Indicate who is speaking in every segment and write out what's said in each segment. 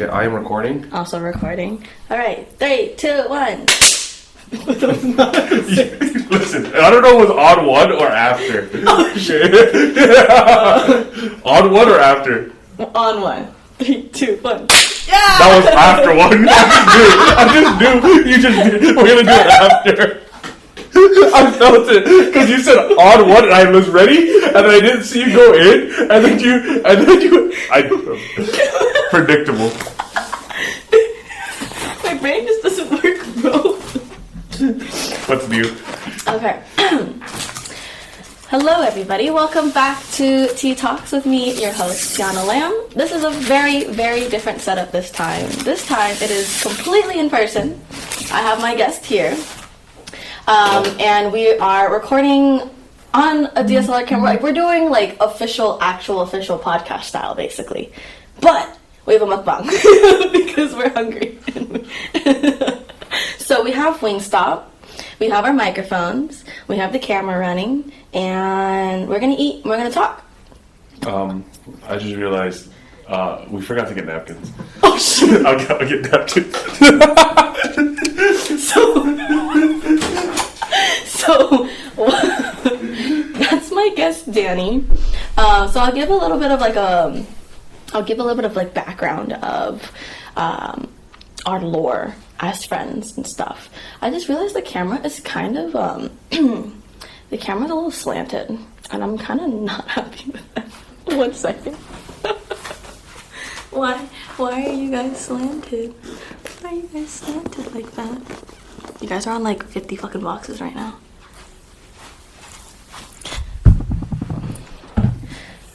Speaker 1: Okay, I am recording.
Speaker 2: Also recording. Alright, 3, 2, 1.
Speaker 1: Listen, I don't know if it was on one or after.
Speaker 2: Oh, shit.
Speaker 1: On one or after?
Speaker 2: On one. 3, 2, 1. Yeah!
Speaker 1: That was after one. I just knew. We're gonna do it after. I felt it because you said on one and I was ready and then I didn't see you go in and then you predictable.
Speaker 2: My brain just doesn't work, bro.
Speaker 1: What's new?
Speaker 2: Okay. Hello everybody, welcome back to Tea Talks with me, your host, Teaonalamb. This is a very, very different setup this time. This time it is completely in person. I have my guest here. And we are recording on a DSLR camera. Like, we're doing like actual official podcast style, basically. But we have a mukbang because we're hungry. So we have Wingstop, we have our microphones, we have the camera running, and we're gonna eat. We're gonna talk.
Speaker 1: I just realized we forgot to get napkins.
Speaker 2: Oh shit!
Speaker 1: I'll get napkins.
Speaker 2: So that's my guest, Danny. So I'll give a little bit of background of our lore as friends and stuff. I just realized the camera is kind of the camera's a little slanted, and I'm kind of not happy with that. 1 second. Why are you guys slanted? Why are you guys slanted like that? You guys are on like 50 fucking boxes right now.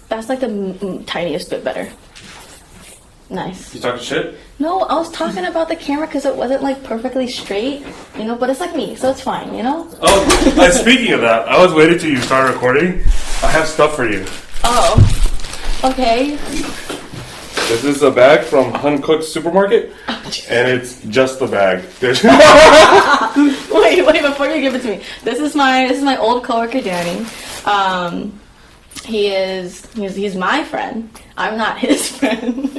Speaker 2: That's like the tiniest bit better. Nice.
Speaker 1: You talking shit?
Speaker 2: No, I was talking about the camera because it wasn't like perfectly straight, but it's like me, so it's fine,
Speaker 1: Oh, speaking of that, I was waiting till you started recording. I have stuff for you.
Speaker 2: Oh, okay.
Speaker 1: This is a bag from Huncook's Supermarket, and it's just the bag.
Speaker 2: Wait, before you give it to me. This is my old coworker, Danny. He's my friend. I'm not his friend.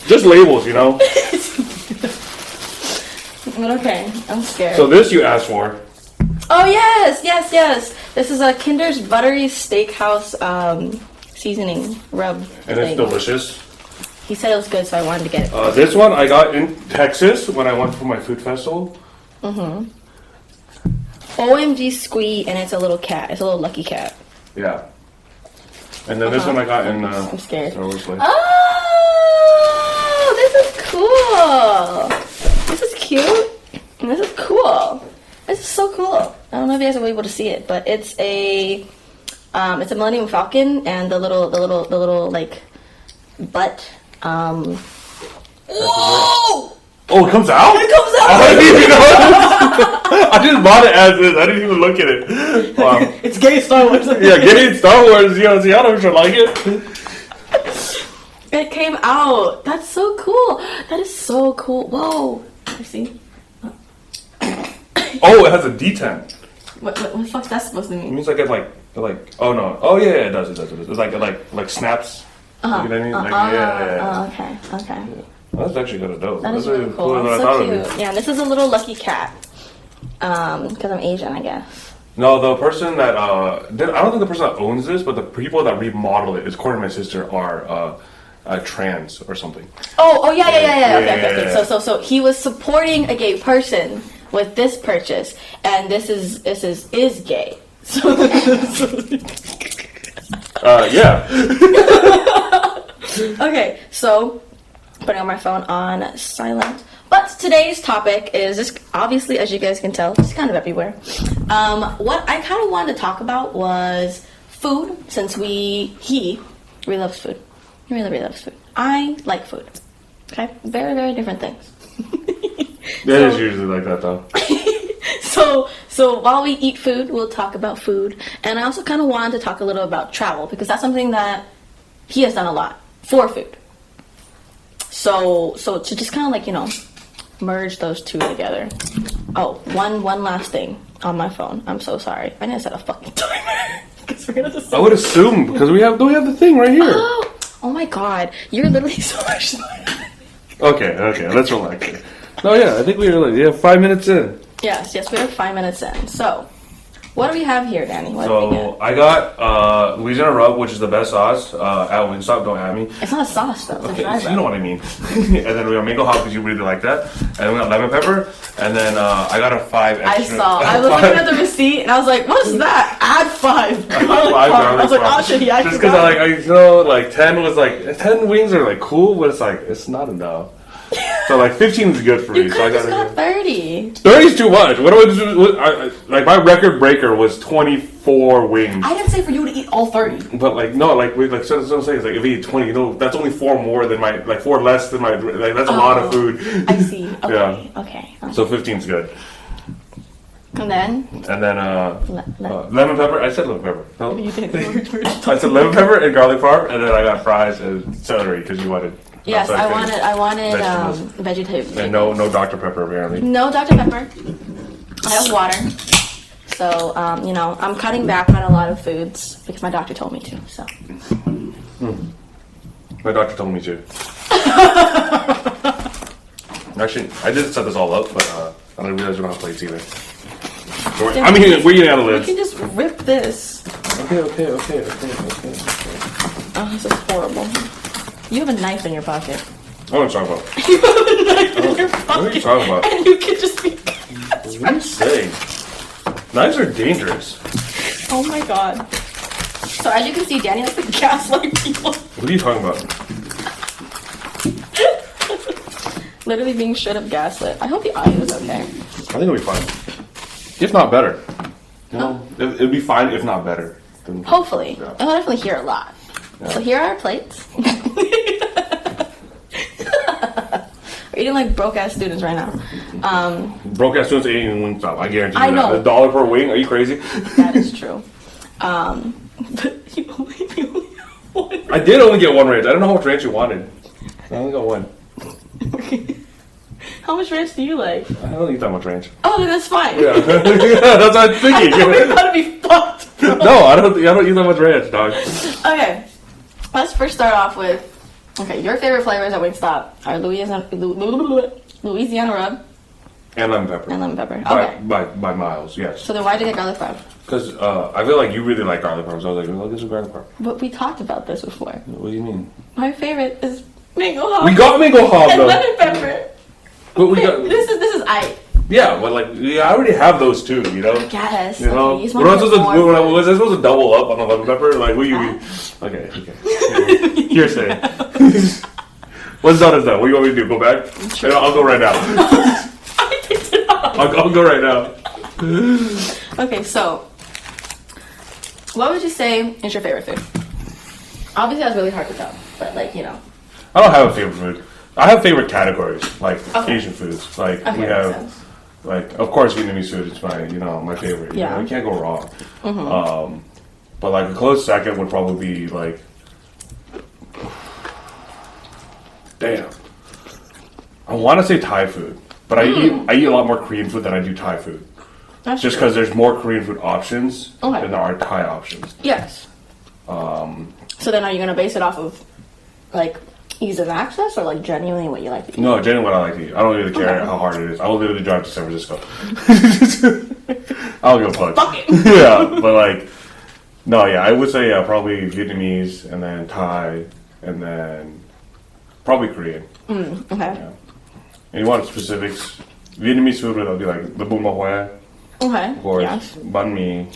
Speaker 1: Just labels,
Speaker 2: But okay, I'm scared.
Speaker 1: So this you asked for.
Speaker 2: Oh yes. This is a Kinder's Buttery Steakhouse seasoning rub.
Speaker 1: And it's delicious.
Speaker 2: He said it was good, so I wanted to get it.
Speaker 1: This one I got in Texas when I went for my food festival.
Speaker 2: Mm-hmm. OMG Squee, and it's a little cat. It's a little lucky cat.
Speaker 1: Yeah. And then this one I got in
Speaker 2: I'm scared.
Speaker 1: Star Wars Life.
Speaker 2: Oh, this is cool. This is cute. This is cool. This is so cool. I don't know if you guys will be able to see it, but it's a Millennium Falcon, and the little like butt. Whoa!
Speaker 1: Oh, it comes out?
Speaker 2: It comes out!
Speaker 1: I didn't even know. I just bought it as is. I didn't even look at it.
Speaker 2: It's gay Star Wars.
Speaker 1: Yeah, gay Star Wars. I don't sure like it.
Speaker 2: It came out. That's so cool. That is so cool. Whoa. Let me see.
Speaker 1: Oh, it has a D10.
Speaker 2: What the fuck's that supposed to
Speaker 1: It
Speaker 2: mean?
Speaker 1: means like it like. Oh no. Oh yeah, it does. It's like snaps.
Speaker 2: Uh-huh.
Speaker 1: You know what I mean?
Speaker 2: Oh, okay.
Speaker 1: Yeah. That's actually kind of dope.
Speaker 2: That is
Speaker 1: That's
Speaker 2: really cool.
Speaker 1: than I
Speaker 2: That's
Speaker 1: thought
Speaker 2: so
Speaker 1: it would
Speaker 2: cute. Yeah, this is a little lucky cat. Because I'm Asian, I guess.
Speaker 1: No, the person that I don't think the person that owns this, but the people that remodel it, according to my sister, are trans or something.
Speaker 2: Oh yeah. Okay. So he was supporting a gay person with this purchase, and this is gay. So
Speaker 1: yeah.
Speaker 2: Okay, so putting on my phone on silent. But today's topic is just obviously, as you guys can tell, it's kind of everywhere. What I kind of wanted to talk about was food, since he really loves food. He really loves food. I like food. Okay, very, very different things.
Speaker 1: It is usually like that though.
Speaker 2: So while we eat food, we'll talk about food, and I also kind of wanted to talk a little about travel because that's something that he has done a lot for food. So to just kind of like merge those two together. Oh, one last thing on my phone. I'm so sorry. I need to set a fucking timer.
Speaker 1: I would assume because do we have the thing right here.
Speaker 2: Oh Oh my god, you're literally so much smarter.
Speaker 1: Okay, let's relax here. No, yeah, I think we were 5 minutes in.
Speaker 2: Yes, we are 5 minutes in. So, what do we have here, Danny? What do we
Speaker 1: So
Speaker 2: get?
Speaker 1: I got Louisiana rub, which is the best sauce at Wingstop. Don't at me.
Speaker 2: It's not a sauce though. It's a
Speaker 1: Okay,
Speaker 2: dry
Speaker 1: so you know
Speaker 2: rub.
Speaker 1: what I mean. And then we got mango hot because you really like that. And we got lemon pepper. And then I got a 5
Speaker 2: I
Speaker 1: extra.
Speaker 2: saw. I was looking at the receipt and I was like, "What's that?" Add 5.
Speaker 1: Five
Speaker 2: I was like, "Oh shit, he actually."
Speaker 1: just because I 10 was like 10 wings are like cool, but it's like it's not enough. So like 15 is good for me.
Speaker 2: You
Speaker 1: So I
Speaker 2: could have
Speaker 1: got
Speaker 2: just got 30.
Speaker 1: 30 is too much. What do I do? Like my record breaker was 24 wings.
Speaker 2: I didn't say for you to eat all 30.
Speaker 1: But like no, like we like so I'm saying is like if you eat 20, that's only 4 more than my 4 less than my that's a lot of food.
Speaker 2: I see. Okay.
Speaker 1: Yeah.
Speaker 2: Okay.
Speaker 1: So 15 is good.
Speaker 2: And then
Speaker 1: lemon pepper. I said lemon pepper. No,
Speaker 2: you did.
Speaker 1: I said lemon pepper and garlic parm, and then I got fries and celery because you wanted.
Speaker 2: Yes,
Speaker 1: outside
Speaker 2: I wanted
Speaker 1: vegetables.
Speaker 2: vegetables.
Speaker 1: And no Dr Pepper apparently.
Speaker 2: No Dr. Pepper. I have water. So, I'm cutting back on a lot of foods because my doctor told me to. So.
Speaker 1: My doctor told me to. Actually, I did set this all up, but I didn't realize we don't have plates either. I'm eating. We're eating out of
Speaker 2: You
Speaker 1: lids.
Speaker 2: can just rip this.
Speaker 1: Okay.
Speaker 2: Oh, this is horrible. You have a knife in your pocket.
Speaker 1: I want to talk about.
Speaker 2: You have a knife in your pocket.
Speaker 1: What are you talking about?
Speaker 2: And you can just be.
Speaker 1: What are you saying? Knives are dangerous.
Speaker 2: Oh my god. So as you can see, Danny likes to gaslight people.
Speaker 1: What are you talking about?
Speaker 2: Literally being straight up gaslit. I hope the audio is okay.
Speaker 1: I think it'll be fine. If not better. You know, it'll be fine if not better.
Speaker 2: Hopefully.
Speaker 1: Yeah.
Speaker 2: I'll definitely hear a lot.
Speaker 1: Yeah.
Speaker 2: So here are our plates. We're eating like broke ass students right now.
Speaker 1: Broke ass students eating Wingstop. I guarantee you
Speaker 2: I know.
Speaker 1: that. $1 per wing? Are you crazy?
Speaker 2: That is true. But you only have one.
Speaker 1: I did only get 1 ranch. I don't know how much ranch you wanted. I only got 1.
Speaker 2: Okay. How much ranch do you like?
Speaker 1: I don't eat that much ranch.
Speaker 2: Oh, then that's fine.
Speaker 1: Yeah, that's what I'm thinking.
Speaker 2: We're about to be fucked. Bro.
Speaker 1: No, I don't eat that much ranch, dog.
Speaker 2: Okay. Let's first start off with your favorite flavors at Wingstop are Louisiana rub
Speaker 1: And lemon pepper.
Speaker 2: and lemon pepper. Okay.
Speaker 1: By miles, yes.
Speaker 2: So then why'd you get garlic rub?
Speaker 1: Because I feel like you really like garlic parm, so I was like, well, I'll get some garlic parm.
Speaker 2: But we talked about this before.
Speaker 1: What do you mean?
Speaker 2: My favorite is mango hot.
Speaker 1: We got mango hot
Speaker 2: and
Speaker 1: though.
Speaker 2: lemon pepper.
Speaker 1: But we got
Speaker 2: This is I
Speaker 1: yeah, but like I already have those too, you know.
Speaker 2: guess.
Speaker 1: You know,
Speaker 2: Okay, you just
Speaker 1: was
Speaker 2: want
Speaker 1: I supposed to double up on the lemon pepper? Like, what you mean? Okay. Hearsay. What's done is done. What do you want me to do? Go back?
Speaker 2: Sure.
Speaker 1: I'll go right now.
Speaker 2: I picked it up.
Speaker 1: I'll go right now.
Speaker 2: Okay, so what would you say is your favorite food? Obviously, that's really hard to tell, but
Speaker 1: I don't have a favorite food. I have favorite categories, like
Speaker 2: Okay.
Speaker 1: Asian foods. Like
Speaker 2: Okay,
Speaker 1: we
Speaker 2: makes
Speaker 1: have,
Speaker 2: sense.
Speaker 1: like of course Vietnamese food is my favorite. You
Speaker 2: Yeah.
Speaker 1: know, you can't go wrong. But like a close second would probably be like, damn. I want to say Thai food, but I eat a lot more Korean food than I do Thai food.
Speaker 2: That's
Speaker 1: Just
Speaker 2: true.
Speaker 1: because there's more Korean food options
Speaker 2: Okay.
Speaker 1: than there are Thai options.
Speaker 2: Yes. So then, are you gonna base it off of like ease of access or like genuinely what you like to eat?
Speaker 1: No, genuinely what I like to eat. I don't really care
Speaker 2: Okay.
Speaker 1: how hard it is. I will literally drive to San Francisco. I'll go fuck.
Speaker 2: Fuck it.
Speaker 1: Yeah, but like, no, yeah, I would say probably Vietnamese and then Thai and then probably Korean.
Speaker 2: Okay.
Speaker 1: Yeah. And you want specifics? Vietnamese food would be like the bún bò Huế,
Speaker 2: Okay.
Speaker 1: of course,
Speaker 2: Yes.
Speaker 1: banh mi.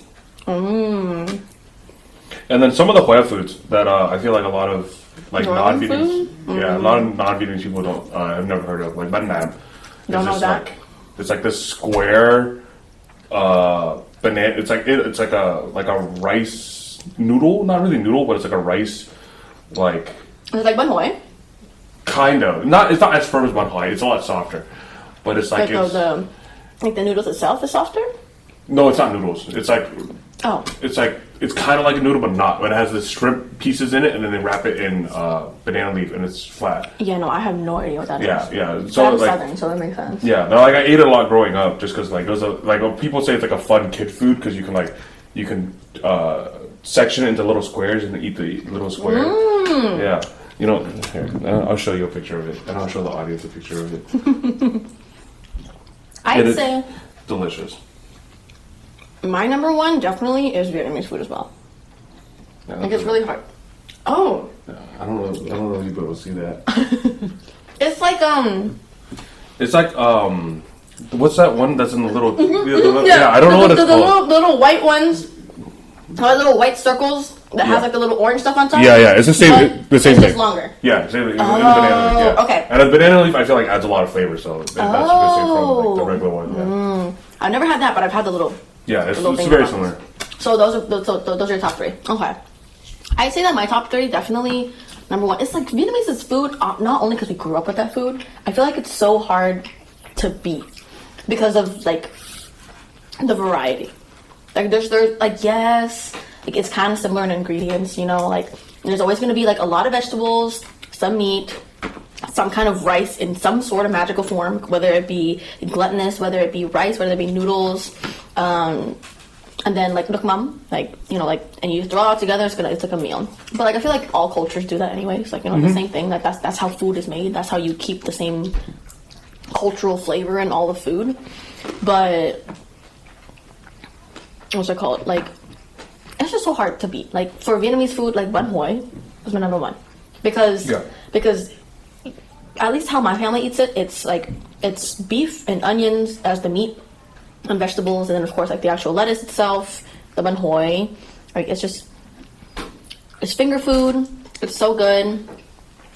Speaker 1: And then some of the Hue foods that I feel like a lot of like
Speaker 2: Northern
Speaker 1: non-Vietnamese,
Speaker 2: food?
Speaker 1: yeah, a lot of non-Vietnamese people don't. I've never heard of like Ban Nam.
Speaker 2: Don't know that.
Speaker 1: Like, it's like this square banana. It's like a rice noodle, not really noodle, but it's like a rice like
Speaker 2: It's like bun hoi.
Speaker 1: kind of. Not it's not as firm as bun hoi. It's a lot softer, but it's like it's,
Speaker 2: the noodles itself is softer.
Speaker 1: no, it's not noodles. It's like
Speaker 2: Oh.
Speaker 1: it's kind of like a noodle, but not. But it has the shrimp pieces in it, and then they wrap it in banana leaf, and it's flat.
Speaker 2: Yeah, no, I have no idea what that is.
Speaker 1: Yeah.
Speaker 2: So
Speaker 1: So
Speaker 2: I'm
Speaker 1: like,
Speaker 2: southern, so that makes sense.
Speaker 1: yeah, no, like I ate it a lot growing up, just because like it was like people say it's like a fun kid food because you can section it into little squares and eat the little square. Yeah, You know, here, I'll show you a picture of it, and I'll show the audience a picture of it.
Speaker 2: I'd say
Speaker 1: delicious.
Speaker 2: my number one definitely is Vietnamese food as well.
Speaker 1: Yeah,
Speaker 2: Like it's really hard. Oh,
Speaker 1: I don't know if people will see that.
Speaker 2: it's like
Speaker 1: It's like what's that one that's in the little?
Speaker 2: yeah,
Speaker 1: I don't know what it's called.
Speaker 2: The little white ones, or little white circles that has like the little orange stuff on top.
Speaker 1: Yeah, it's the same. The same
Speaker 2: it's
Speaker 1: thing.
Speaker 2: just longer.
Speaker 1: Yeah, same thing. Banana leaf. Yeah.
Speaker 2: Okay.
Speaker 1: And a banana leaf, I feel like adds a lot of flavor, so that's missing from like the regular one. Yeah,
Speaker 2: I've never had that, but I've had the little.
Speaker 1: yeah, it's
Speaker 2: thing
Speaker 1: very
Speaker 2: about
Speaker 1: similar.
Speaker 2: So those are your top three. Okay, I'd say that my top three definitely number one. It's like Vietnamese is food, not only because we grew up with that food. I feel like it's so hard to beat because of like the variety. Like there's like yes, like it's kind of similar in ingredients. You know, like there's always going to be like a lot of vegetables, some meat, some kind of rice in some sort of magical form, whether it be glutinous, whether it be rice, whether it be noodles, and then like Mukbang, like you know, like and you throw it all together, it's like a meal. But like I feel like all cultures do that anyways. Like you know, the same thing. Like that's how food is made. That's how you keep the same cultural flavor in all the food. But what's it called? Like it's just so hard to beat. Like for Vietnamese food, like bun hoi is my number one because at least how my family eats it, it's like it's beef and onions as the meat and vegetables, and then of course like the actual lettuce itself, the bun hoi. Like it's finger food. It's so good,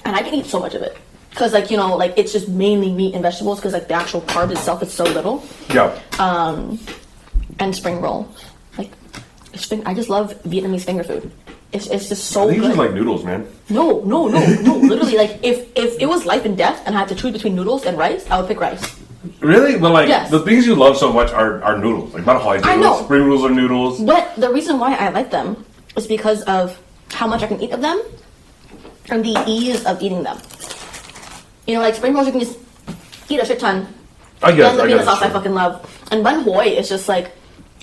Speaker 2: and I can eat so much of it because like you know like it's just mainly meat and vegetables because like the actual carb itself is so little.
Speaker 1: Yeah.
Speaker 2: And spring roll, like I just love Vietnamese finger food. It's just so
Speaker 1: These
Speaker 2: good.
Speaker 1: are like noodles, man.
Speaker 2: No. Literally, like if it was life and death and I had to choose between noodles and rice, I would pick rice.
Speaker 1: Really? But like
Speaker 2: Yes.
Speaker 1: the things you love so much are noodles. Like not Hawaiian
Speaker 2: I
Speaker 1: noodles.
Speaker 2: know.
Speaker 1: Spring noodles are noodles.
Speaker 2: But the reason why I like them is because of how much I can eat of them and the ease of eating them. You know, like spring rolls, you can just eat a shit ton.
Speaker 1: I guess.
Speaker 2: And the
Speaker 1: I
Speaker 2: peanut
Speaker 1: guess.
Speaker 2: sauce I fucking love. And bun hoi is just like,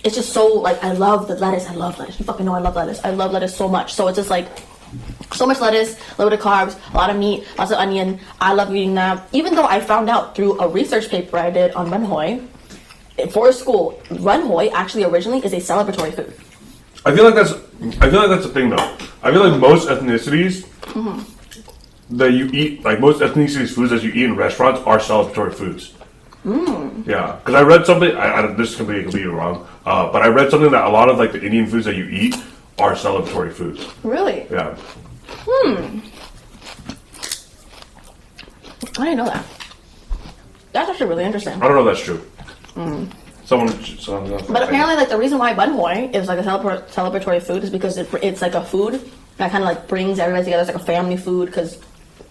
Speaker 2: it's just so like I love the lettuce. I love lettuce. You fucking know I love lettuce. I love lettuce so much. So it's just like so much lettuce, a little bit of carbs, a lot of meat, lots of onion. I love eating that. Even though I found out through a research paper I did on bun hoi for school, bun hoi actually originally is a celebratory food.
Speaker 1: I feel like that's the thing though. I feel like most ethnicities that you eat, like most ethnicities foods that you eat in restaurants are celebratory foods. Yeah, because I read something. This is completely wrong, but I read something that a lot of like the Indian foods that you eat are celebratory foods.
Speaker 2: Really?
Speaker 1: Yeah.
Speaker 2: I didn't know that. That's actually really interesting.
Speaker 1: I don't know if that's true. Someone
Speaker 2: But apparently, like the reason why bun hoi is like a celebratory food is because it's like a food that kind of like brings everybody together. It's like a family food because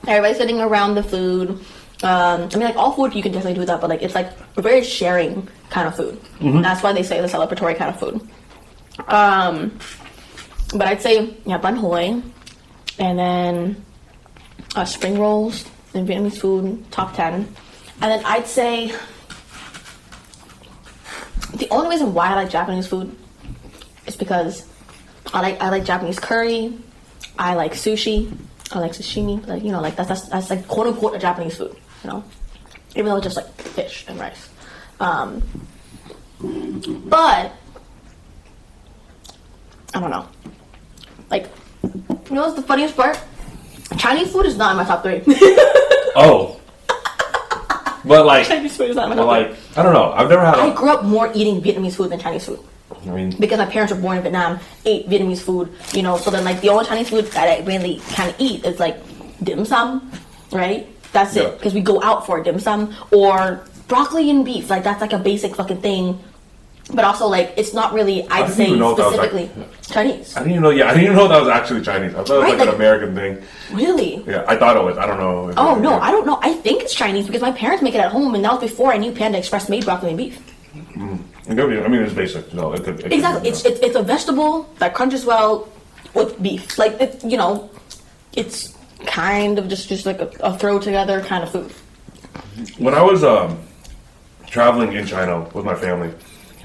Speaker 2: everybody's sitting around the food. I mean, like all food you can definitely do that, but like it's like a very sharing kind of food. That's why they say the celebratory kind of food. But I'd say bun hoi, and then spring rolls and Vietnamese food, top 10. And then I'd say the only reason why I like Japanese food is because I like Japanese curry, I like sushi, I like sashimi, like you know, like that's like quote unquote a Japanese food, you know, even though it's just like fish and rice. But I don't know. Like, you know what's the funniest part? Chinese food is not in my top 3.
Speaker 1: Oh. But like,
Speaker 2: Chinese food is not in my top 3.
Speaker 1: like, I don't know. I've never had.
Speaker 2: I grew up more eating Vietnamese food than Chinese food.
Speaker 1: I mean,
Speaker 2: Because my parents were born in Vietnam, ate Vietnamese food, you know, so then like the only Chinese food that I really kind of eat is like dim sum, right? That's it. Because we go out for dim sum or broccoli and beef. Like that's like a basic fucking thing. But also like it's not really, I'd say specifically Chinese.
Speaker 1: I didn't even know. Yeah, I didn't even know that was actually Chinese. I thought it was like an American thing.
Speaker 2: Really?
Speaker 1: Yeah, I thought it was. I don't know.
Speaker 2: Oh no, I don't know. I think it's Chinese because my parents make it at home, and that was before I knew Panda Express made broccoli and beef.
Speaker 1: I mean, it's basic. No, it could.
Speaker 2: Exactly. It's a vegetable that crunches well with beef. Like it, you know, it's kind of just like a throw together kind of food.
Speaker 1: When I was traveling in China with my family,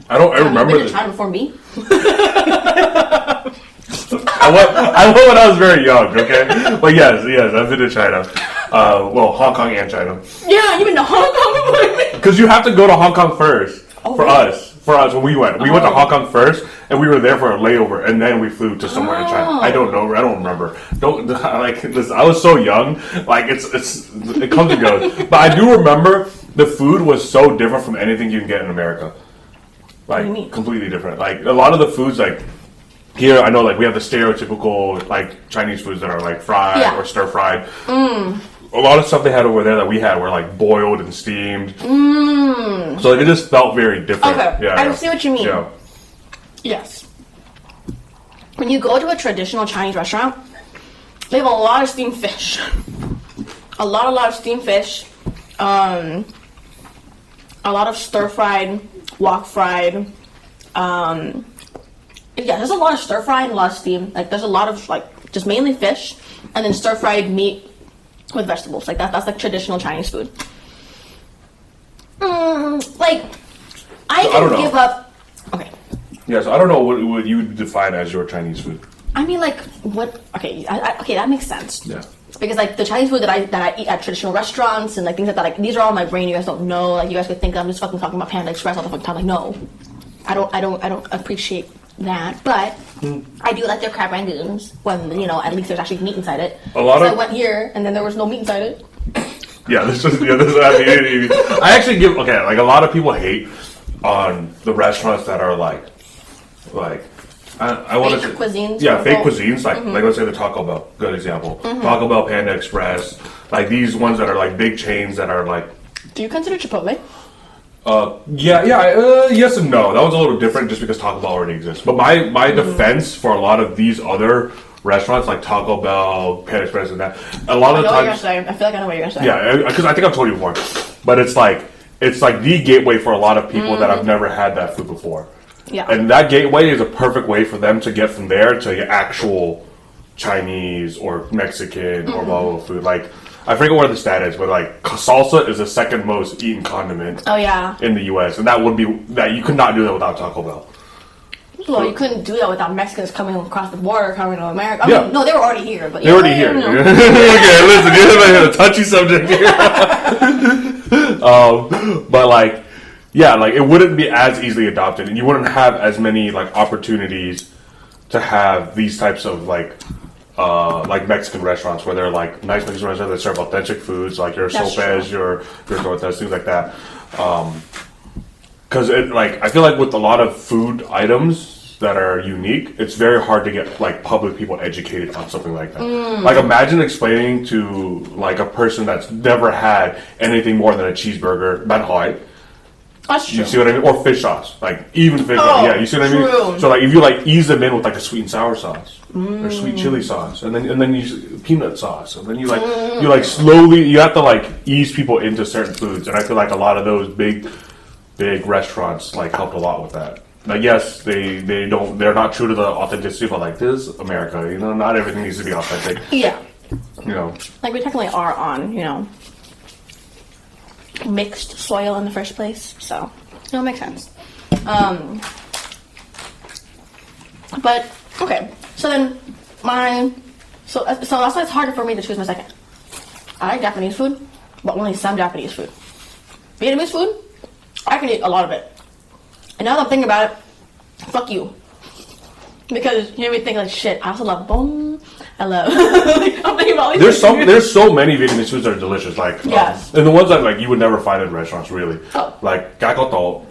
Speaker 1: I remember
Speaker 2: China before me.
Speaker 1: I went when I was very young, okay? But yes, I've been to China. Hong Kong and China.
Speaker 2: Yeah, you've been to Hong Kong?
Speaker 1: Because you have to go to Hong Kong first. For us. For us, when we went. We went to Hong Kong first, and we were there for a layover, and then we flew to somewhere in China. I don't know. I don't remember. I was so young. Like, it comes and goes. But I do remember the food was so different from anything you can get in America. Like, completely different. Like, a lot of the foods, like, here, I know, like, we have the stereotypical, like, Chinese foods that are, like, fried or stir-fried. A lot of stuff they had over there that we had were, like, boiled and steamed. So it just felt very different.
Speaker 2: Okay,
Speaker 1: yeah,
Speaker 2: I see what you mean.
Speaker 1: Yeah.
Speaker 2: Yes. When you go to a traditional Chinese restaurant, they have a lot of steamed fish. A lot of steamed fish. A lot of stir-fried, wok-fried. There's a lot of stir-fried and a lot of steam. Like, there's a lot of, like, just mainly fish, and then stir-fried meat with vegetables. Like, that's like traditional Chinese food. Like, I can give up. Okay.
Speaker 1: Yeah, so I don't know what you would define as your Chinese food.
Speaker 2: I mean, like, what? Okay, okay, that makes sense.
Speaker 1: Yeah.
Speaker 2: Because, like, the Chinese food that I eat at traditional restaurants and, like, things like that, like, these are all in my brain. You guys don't know. Like, you guys could think I'm just fucking talking about Panda Express all the fucking time. Like, no, I don't appreciate that. But I do like their crab rangoons when, you know, at least there's actually meat inside it. I went here and then there was no meat inside it.
Speaker 1: Yeah, I actually give like a lot of people hate on the restaurants that are like I want to say
Speaker 2: cuisines.
Speaker 1: Yeah, fake cuisines. Like let's say the Taco Bell, good example. Taco Bell, Panda Express, like these ones that are like big chains that are like.
Speaker 2: Do you consider Chipotle?
Speaker 1: Yes and no. That was a little different just because Taco Bell already exists. But my defense for a lot of these other restaurants like Taco Bell, Panda Express, and that a lot of the times.
Speaker 2: I feel like I know what you're gonna say.
Speaker 1: Yeah, because I think I've told you before, but it's like the gateway for a lot of people that have never had that food before.
Speaker 2: Yeah,
Speaker 1: and that gateway is a perfect way for them to get from there to your actual Chinese or Mexican or blah blah food. Like I forget where the stat is, but like salsa is the second most eaten condiment.
Speaker 2: Oh yeah.
Speaker 1: In the U.S. and that you could not do that without Taco Bell.
Speaker 2: Well, you couldn't do that without Mexicans coming across the border, coming to America. I mean, no, they were already here, but
Speaker 1: they're already here. Okay, listen, you're a touchy subject here. But like, yeah, like it wouldn't be as easily adopted, and you wouldn't have as many like opportunities to have these types of like Mexican restaurants where they're like nice Mexican restaurants that serve authentic foods, like your sopes, your tortas, things like that. Because I feel like with a lot of food items that are unique, it's very hard to get like public people educated on something like that. Like imagine explaining to like a person that's never had anything more than a cheeseburger, banhoi.
Speaker 2: That's true.
Speaker 1: You see what I mean? Or fish sauce, like even fish sauce. Yeah, you see what I mean?
Speaker 2: True.
Speaker 1: So like if you like ease them in with like a sweet and sour sauce or sweet chili sauce, and then you peanut sauce, and then you slowly you have to like ease people into certain foods, and I feel like a lot of those big restaurants like helped a lot with that. Like yes, they're not true to the authenticity, but like this is America, you know, not everything needs to be authentic.
Speaker 2: Yeah.
Speaker 1: You know.
Speaker 2: Like we technically are on, you know, mixed soil in the first place, so it makes sense. But okay, so then so that's why it's harder for me to choose my second. I like Japanese food, but only some Japanese food. Vietnamese food, I can eat a lot of it. And now that I'm thinking about it, fuck you. Because you made me think like shit. I also love bông. I love. I'm thinking about
Speaker 1: there's so many Vietnamese foods that are delicious. Like
Speaker 2: yes,
Speaker 1: and the ones that like you would never find in restaurants really.
Speaker 2: Oh.
Speaker 1: Like gà có tổ.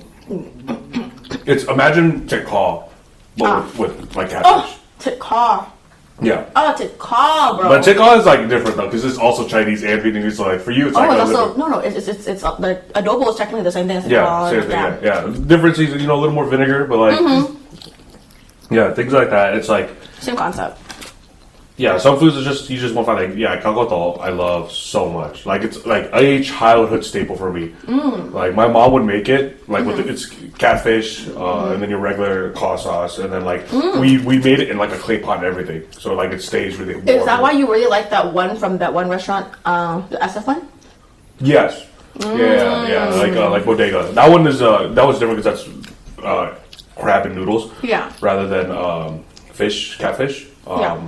Speaker 1: It's imagine thịt kho, but with like catfish.
Speaker 2: Oh, thịt kho.
Speaker 1: Yeah.
Speaker 2: Oh, thịt kho, bro.
Speaker 1: But thịt kho is like different though, because it's also Chinese and Vietnamese. So like for you, it's like
Speaker 2: it's also no. It's the adobo is technically the same thing as thịt kho.
Speaker 1: Same thing. Yeah. Difference is a little more vinegar, but like yeah, things like that. It's like
Speaker 2: same concept.
Speaker 1: Yeah, some foods are you just won't find like gà có tổ I love so much. Like it's like a childhood staple for me. Like my mom would make it like with it's catfish and then your regular kho sauce and then like we made it in like a clay pot and everything. So like it stays really warm.
Speaker 2: Is that why you really like that one from that one restaurant, the SF one?
Speaker 1: Yes. Yeah. Like bodega. That one is that was different because that's crab and noodles.
Speaker 2: Yeah.
Speaker 1: Rather than catfish. But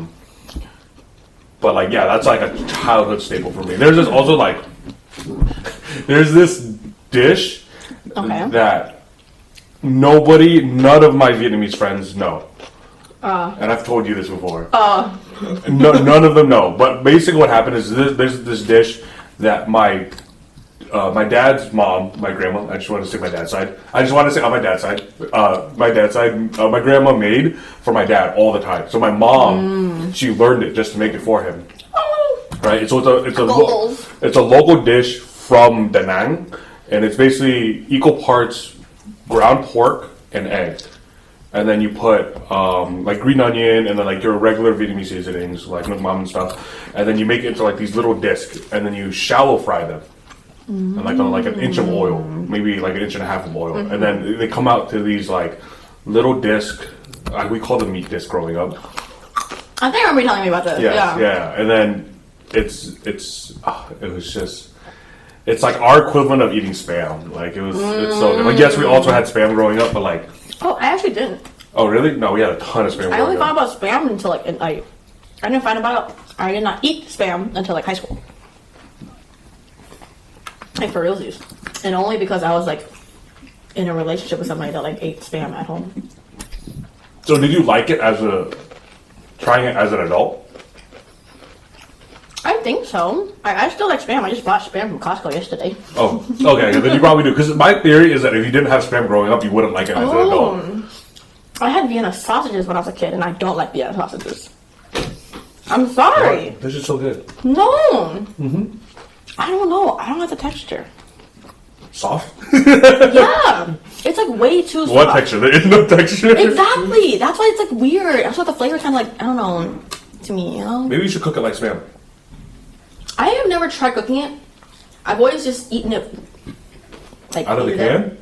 Speaker 1: like, yeah, that's like a childhood staple for me. There's this also like, there's this dish that none of my Vietnamese friends know. And I've told you this before. None of them know. But basically what happened is there's this dish that my dad's mom, my grandma, I just want to say my dad's side. I just want to say on my dad's side. My grandma made for my dad all the time. So my mom, she learned it just to make it for him. Right? So it's a local dish from Da Nang, and it's basically equal parts ground pork and egg. And then you put like green onion and then like your regular Vietnamese seasonings like Mukbang and stuff. And then you make it into like these little discs, and then you shallow fry them. And like on like an inch of oil, maybe like an inch and a half of oil. And then they come out to these like little discs. We call them meat discs growing up.
Speaker 2: I think I remember you telling me about this.
Speaker 1: Yeah. And then it was just, it's like our equivalent of eating Spam. Like it's so good. Like yes, we also had Spam growing up, but like.
Speaker 2: Oh, I actually didn't.
Speaker 1: Oh really? No, we had a ton of Spam.
Speaker 2: I only found about Spam until like I did not eat Spam until like high school. Like for realsies. And only because I was like in a relationship with somebody that like ate Spam at home.
Speaker 1: So did you like it trying it as an adult?
Speaker 2: I think so. I still like Spam. I just bought Spam from Costco yesterday.
Speaker 1: Oh, okay. Then you probably do. Because my theory is that if you didn't have Spam growing up, you wouldn't like it as an adult.
Speaker 2: I had Vienna sausages when I was a kid, and I don't like Vienna sausages. I'm sorry.
Speaker 1: This is so good.
Speaker 2: No. I don't know. I don't like the texture.
Speaker 1: Soft?
Speaker 2: Yeah. It's like way too soft.
Speaker 1: What texture? There is no texture.
Speaker 2: Exactly. That's why it's like weird. That's why the flavor kind of like, I don't know, to me, you know?
Speaker 1: Maybe you should cook it like Spam.
Speaker 2: I have never tried cooking it. I've always just eaten it like
Speaker 1: out of the can?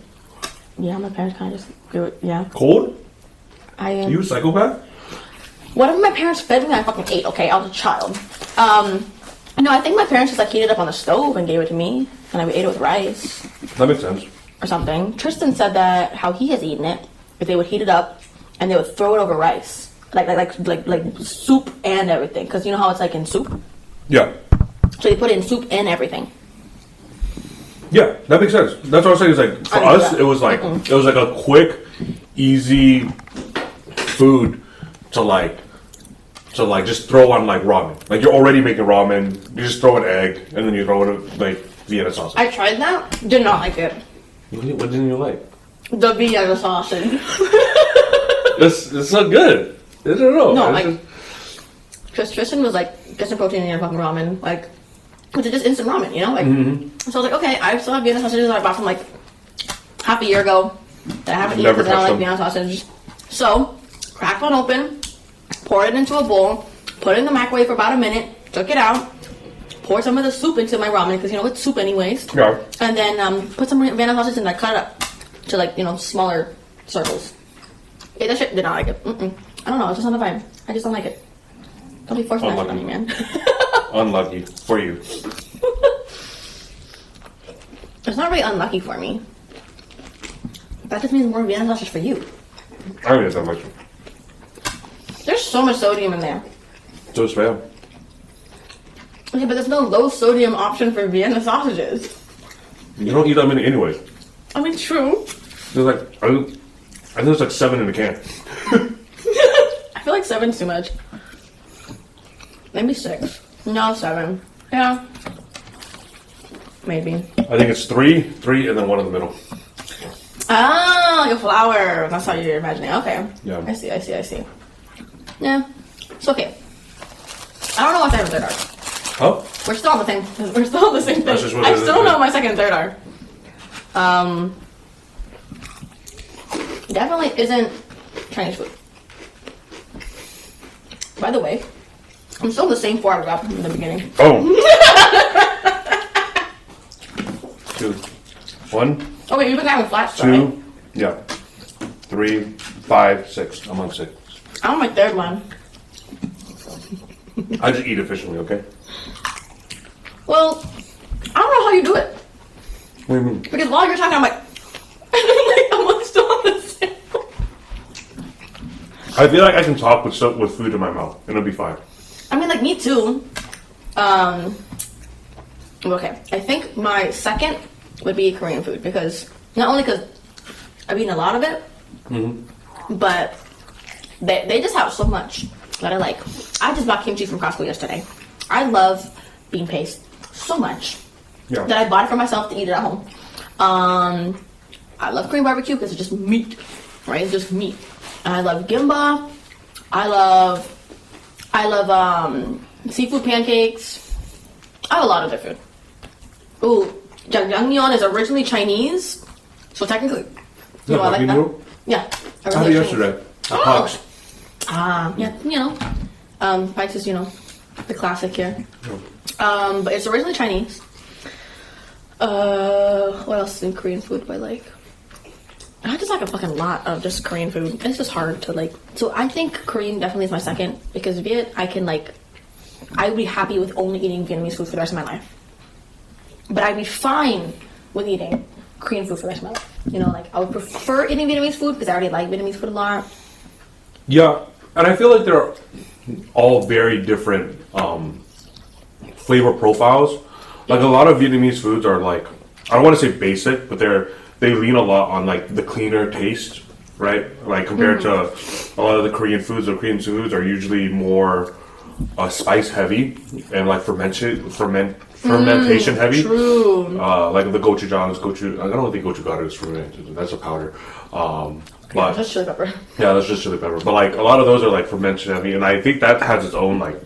Speaker 2: Yeah, my parents kind of just do it, yeah.
Speaker 1: Cold? You a psychopath?
Speaker 2: Whatever my parents fed me, I fucking ate, okay? I was a child. No, I think my parents just like heated it up on the stove and gave it to me, and I ate it with rice.
Speaker 1: That makes sense.
Speaker 2: Or something. Tristan said that how he has eaten it, if they would heat it up and they would throw it over rice. Like soup and everything. Because you know how it's like in soup?
Speaker 1: Yeah.
Speaker 2: So they put it in soup and everything.
Speaker 1: Yeah, that makes sense. That's what I was saying. Is like for us, it was like a quick, easy food to just throw on like ramen. Like you're already making ramen, you just throw an egg and then you throw in like Vienna sausage.
Speaker 2: I tried that. Did not like it.
Speaker 1: What didn't you like?
Speaker 2: The Vienna sausage.
Speaker 1: It's so good. I don't know.
Speaker 2: No, because Tristan was like, get some protein in your fucking ramen, like, which is just instant ramen, you know, like. So I was like, okay, I still have Vienna sausages that I bought from like half a year ago that I haven't eaten because I don't like Vienna sausage. So cracked one open, poured it into a bowl, put it in the microwave for about a minute, took it out, poured some of the soup into my ramen because you know it's soup anyways.
Speaker 1: Yeah.
Speaker 2: And then put some Vienna sausage and I cut it up to like smaller circles. Yeah, that shit did not like it. I don't know. It's just not a vibe. I just don't like it. Don't be forcing that shit on me, man.
Speaker 1: Unlucky for you.
Speaker 2: It's not really unlucky for me. That just means more Vienna sausage for you.
Speaker 1: I don't get that much.
Speaker 2: There's so much sodium in there.
Speaker 1: So is Spam.
Speaker 2: Okay, but there's no low sodium option for Vienna sausages.
Speaker 1: You don't eat that many anyways.
Speaker 2: I mean, true.
Speaker 1: There's like I think there's like 7 in the can.
Speaker 2: I feel like 7's too much. Maybe 6. No, 7. Yeah. Maybe.
Speaker 1: I think it's 3, and then 1 in the middle.
Speaker 2: Oh, like a flower. That's how you're imagining. Okay.
Speaker 1: Yeah.
Speaker 2: I see. Yeah. It's okay. I don't know what second and third are.
Speaker 1: Huh?
Speaker 2: We're still on the same thing.
Speaker 1: That's just what
Speaker 2: I
Speaker 1: it is,
Speaker 2: still don't know what my second and third are. Definitely isn't Chinese food. By the way, I'm still the same 4 I got from the beginning.
Speaker 1: Oh. 2, 1.
Speaker 2: Okay, you've been having flats,
Speaker 1: 2.
Speaker 2: right?
Speaker 1: Yeah. 3, 5, 6. I'm on 6.
Speaker 2: I'm on my 3rd one.
Speaker 1: I just eat efficiently, okay?
Speaker 2: Well, I don't know how you do it.
Speaker 1: What do you mean?
Speaker 2: Because while you're talking, I'm like, I'm still on the same.
Speaker 1: I feel like I can talk with food in my mouth, and it'll be fine.
Speaker 2: I mean, like, me too. Okay, I think my second would be Korean food because not only because I've eaten a lot of it, but they just have so much that I like. I just bought kimchi from Costco yesterday. I love bean paste so much that I bought it for myself to eat it at home. I love Korean barbecue because it's just meat, right? It's just meat. And I love gimba. I love seafood pancakes. I have a lot of their food. Ooh, jjajangmyeon is originally Chinese, so technically, you know, I like that. Yeah,
Speaker 1: I had it yesterday.
Speaker 2: Oh. Yeah, you know, Pikes is, you know, the classic here. But it's originally Chinese. What else in Korean food do I like? I just like a fucking lot of just Korean food. It's just hard to like. So I think Korean definitely is my second because Viet, I would be happy with only eating Vietnamese food for the rest of my life. But I'd be fine with eating Korean food for the rest of my life. You know, like I would prefer eating Vietnamese food because I already like Vietnamese food a lot.
Speaker 1: Yeah, and I feel like they're all very different flavor profiles. Like a lot of Vietnamese foods are like, I don't want to say basic, but they lean a lot on like the cleaner taste, right? Like compared to a lot of the Korean foods. The Korean foods are usually more spice heavy and like fermentation heavy.
Speaker 2: True.
Speaker 1: Like the gochujang, I don't think gochugaru is fermented. That's a powder. But
Speaker 2: that's chili pepper.
Speaker 1: Yeah, that's just chili pepper. But like a lot of those are like fermentation heavy, and I think that has its own like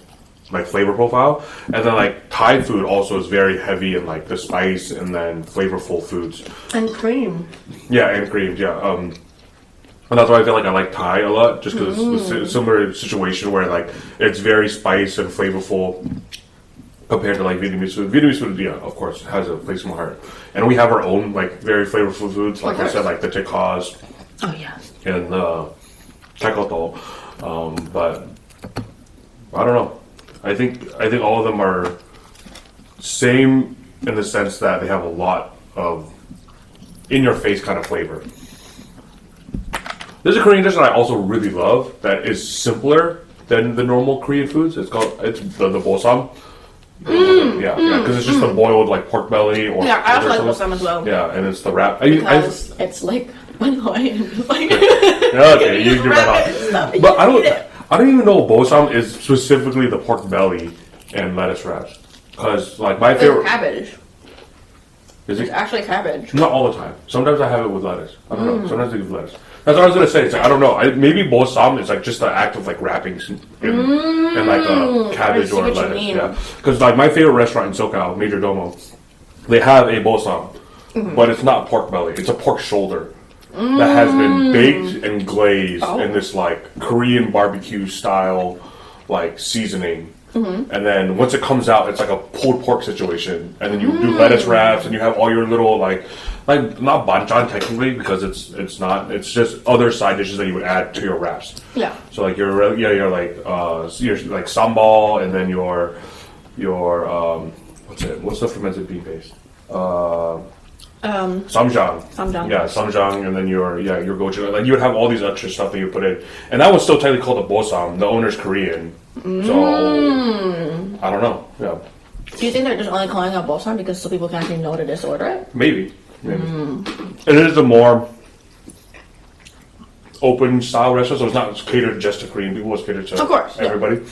Speaker 1: flavor profile. And then like Thai food also is very heavy in like the spice and then flavorful foods.
Speaker 2: And cream.
Speaker 1: Yeah, and cream. Yeah. And that's why I feel like I like Thai a lot, just because it's a similar situation where like it's very spice and flavorful compared to like Vietnamese food. Vietnamese food, yeah, of course, has a place in my heart. And we have our own like very flavorful foods, like I said, like the tikkas.
Speaker 2: Oh yeah.
Speaker 1: And tekoto. But I don't know. I think all of them are same in the sense that they have a lot of in your face kind of flavor. There's a Korean dish that I also really love that is simpler than the normal Korean foods. It's the bosam. Yeah, because it's just the boiled like pork belly or
Speaker 2: I also like bosam as well.
Speaker 1: Yeah, and it's the wrap.
Speaker 2: Because it's like okay,
Speaker 1: you do that. But I don't even know bosam is specifically the pork belly and lettuce wraps. Because like my favorite
Speaker 2: cabbage.
Speaker 1: Is it?
Speaker 2: It's actually cabbage.
Speaker 1: Not all the time. Sometimes I have it with lettuce. I don't know. Sometimes I give lettuce. That's what I was gonna say. It's like I don't know. Maybe bosam is like just the act of like wrapping in like a cabbage or lettuce. Yeah. Because like my favorite restaurant in SoCal, Major Domo, they have a bosam, but it's not pork belly. It's a pork shoulder that has been baked and glazed in this like Korean barbecue style like seasoning. And then once it comes out, it's like a pulled pork situation. And then you do lettuce wraps, and you have all your little like not banchan technically because it's not. It's just other side dishes that you would add to your wraps. Yeah. So like you're like sambal, and then your what's the fermented bean paste? Samjang. Yeah, samjang, and then your gochujang. Like you would have all these extra stuff that you put in, and that was still technically called a bosam. The owner's Korean, so I don't know. Yeah.
Speaker 2: Do you think they're just only calling it bosam because so people can actually know to disorder it?
Speaker 1: Maybe. And it is a more open style restaurant, so it's not catered just to Korean people. It's catered to everybody. Yeah.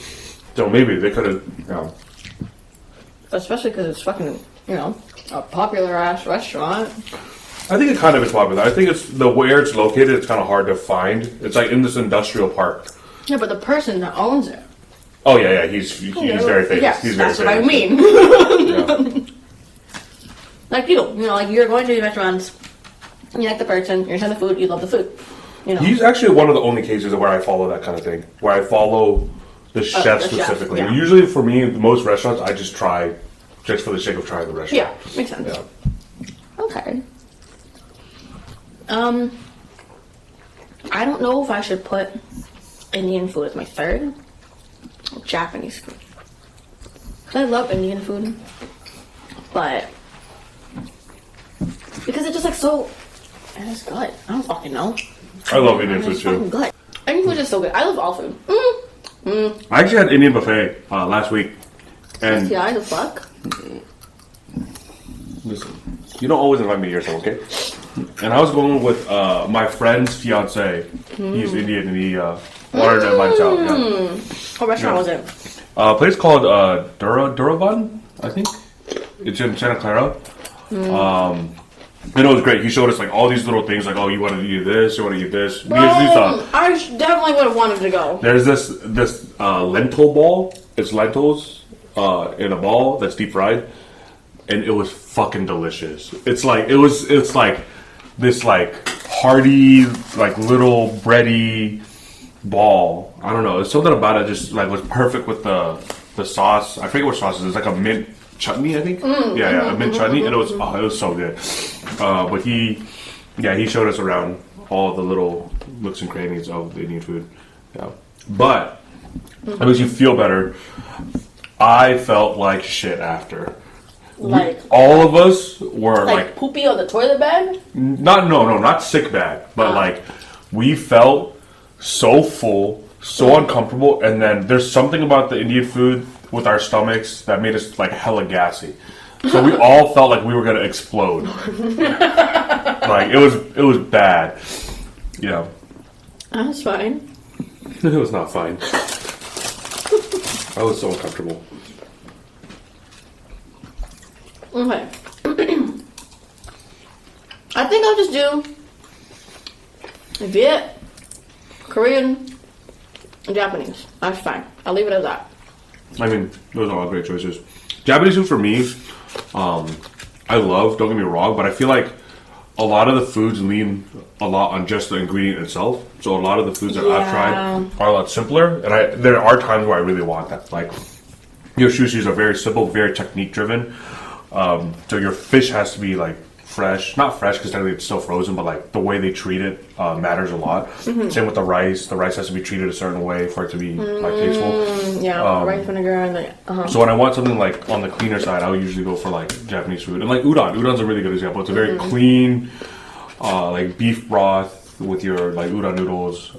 Speaker 1: So maybe they could have. Yeah.
Speaker 2: Especially because it's fucking, a popular ass restaurant.
Speaker 1: I think it kind of is popular. I think it's where it's located. It's kind of hard to find. It's like in this industrial park.
Speaker 2: Yeah, but the person that owns it.
Speaker 1: Oh yeah. He's very famous.
Speaker 2: Yes,
Speaker 1: he's very
Speaker 2: that's
Speaker 1: famous.
Speaker 2: what I mean. Yeah. Like you, like you're going to these restaurants. You like the person. You're trying the food. You love the food.
Speaker 1: He's actually one of the only cases where I follow that kind of thing. Where I follow the chef specifically. Chef, yeah. Usually for me, most restaurants, I just try just for the sake of trying the restaurant.
Speaker 2: Yeah, makes sense.
Speaker 1: Yeah.
Speaker 2: Okay. I don't know if I should put Indian food as my third or Japanese food. I love Indian food, but because it's just like so, and it's good. I don't fucking know.
Speaker 1: I love Indian food too.
Speaker 2: Good. Indian food is so good. I love all food.
Speaker 1: I actually had Indian buffet last week, and
Speaker 2: STI the fuck.
Speaker 1: listen, you don't always invite me here, so okay. And I was going with my friend's fiance. He's Indian, and he wanted to invite us out. Yeah.
Speaker 2: What restaurant was it?
Speaker 1: A place called Duravan, I think. It's in Santa Clara. And it was great. He showed us like all these little things, like, oh, you want to eat this, you want to eat this.
Speaker 2: I definitely would have wanted to go.
Speaker 1: There's this lentil ball. It's lentils in a ball that's deep fried, and it was fucking delicious. It's like it's like this like hearty like little bready ball. I don't know. It's something about it just like was perfect with the sauce. I forget what sauce it is. It's like a mint chutney, I think. A mint chutney, and it was so good. But he showed us around all the little nooks and crannies of the Indian food. Yeah, but it makes you feel better. I felt like shit after.
Speaker 2: Like
Speaker 1: all of us were like
Speaker 2: poopy on the toilet bed.
Speaker 1: Not sick bad, but like we felt so full, so uncomfortable, and then there's something about the Indian food with our stomachs that made us like hella gassy. So we all felt like we were gonna explode. Like it was bad. Yeah.
Speaker 2: That's fine.
Speaker 1: It was not fine. I was so uncomfortable.
Speaker 2: Okay. I think I'll just do Viet, Korean, and Japanese. That's fine. I'll leave it as that.
Speaker 1: I mean, those are all great choices. Japanese food for me, I love, don't get me wrong, but I feel like a lot of the foods lean a lot on just the ingredient itself. So a lot of the foods that I've tried are a lot simpler, and there are times where I really want that. Like, your sushis are very simple, very technique driven. So your fish has to be like fresh, not fresh because technically it's still frozen, but like the way they treat it matters a lot. Same with the rice. The rice has to be treated a certain way for it to be like tasteful.
Speaker 2: Yeah, rice vinegar and like.
Speaker 1: So when I want something like on the cleaner side, I would usually go for like Japanese food, and like udon. Udon's a really good example. It's a very clean, like beef broth with your like udon noodles.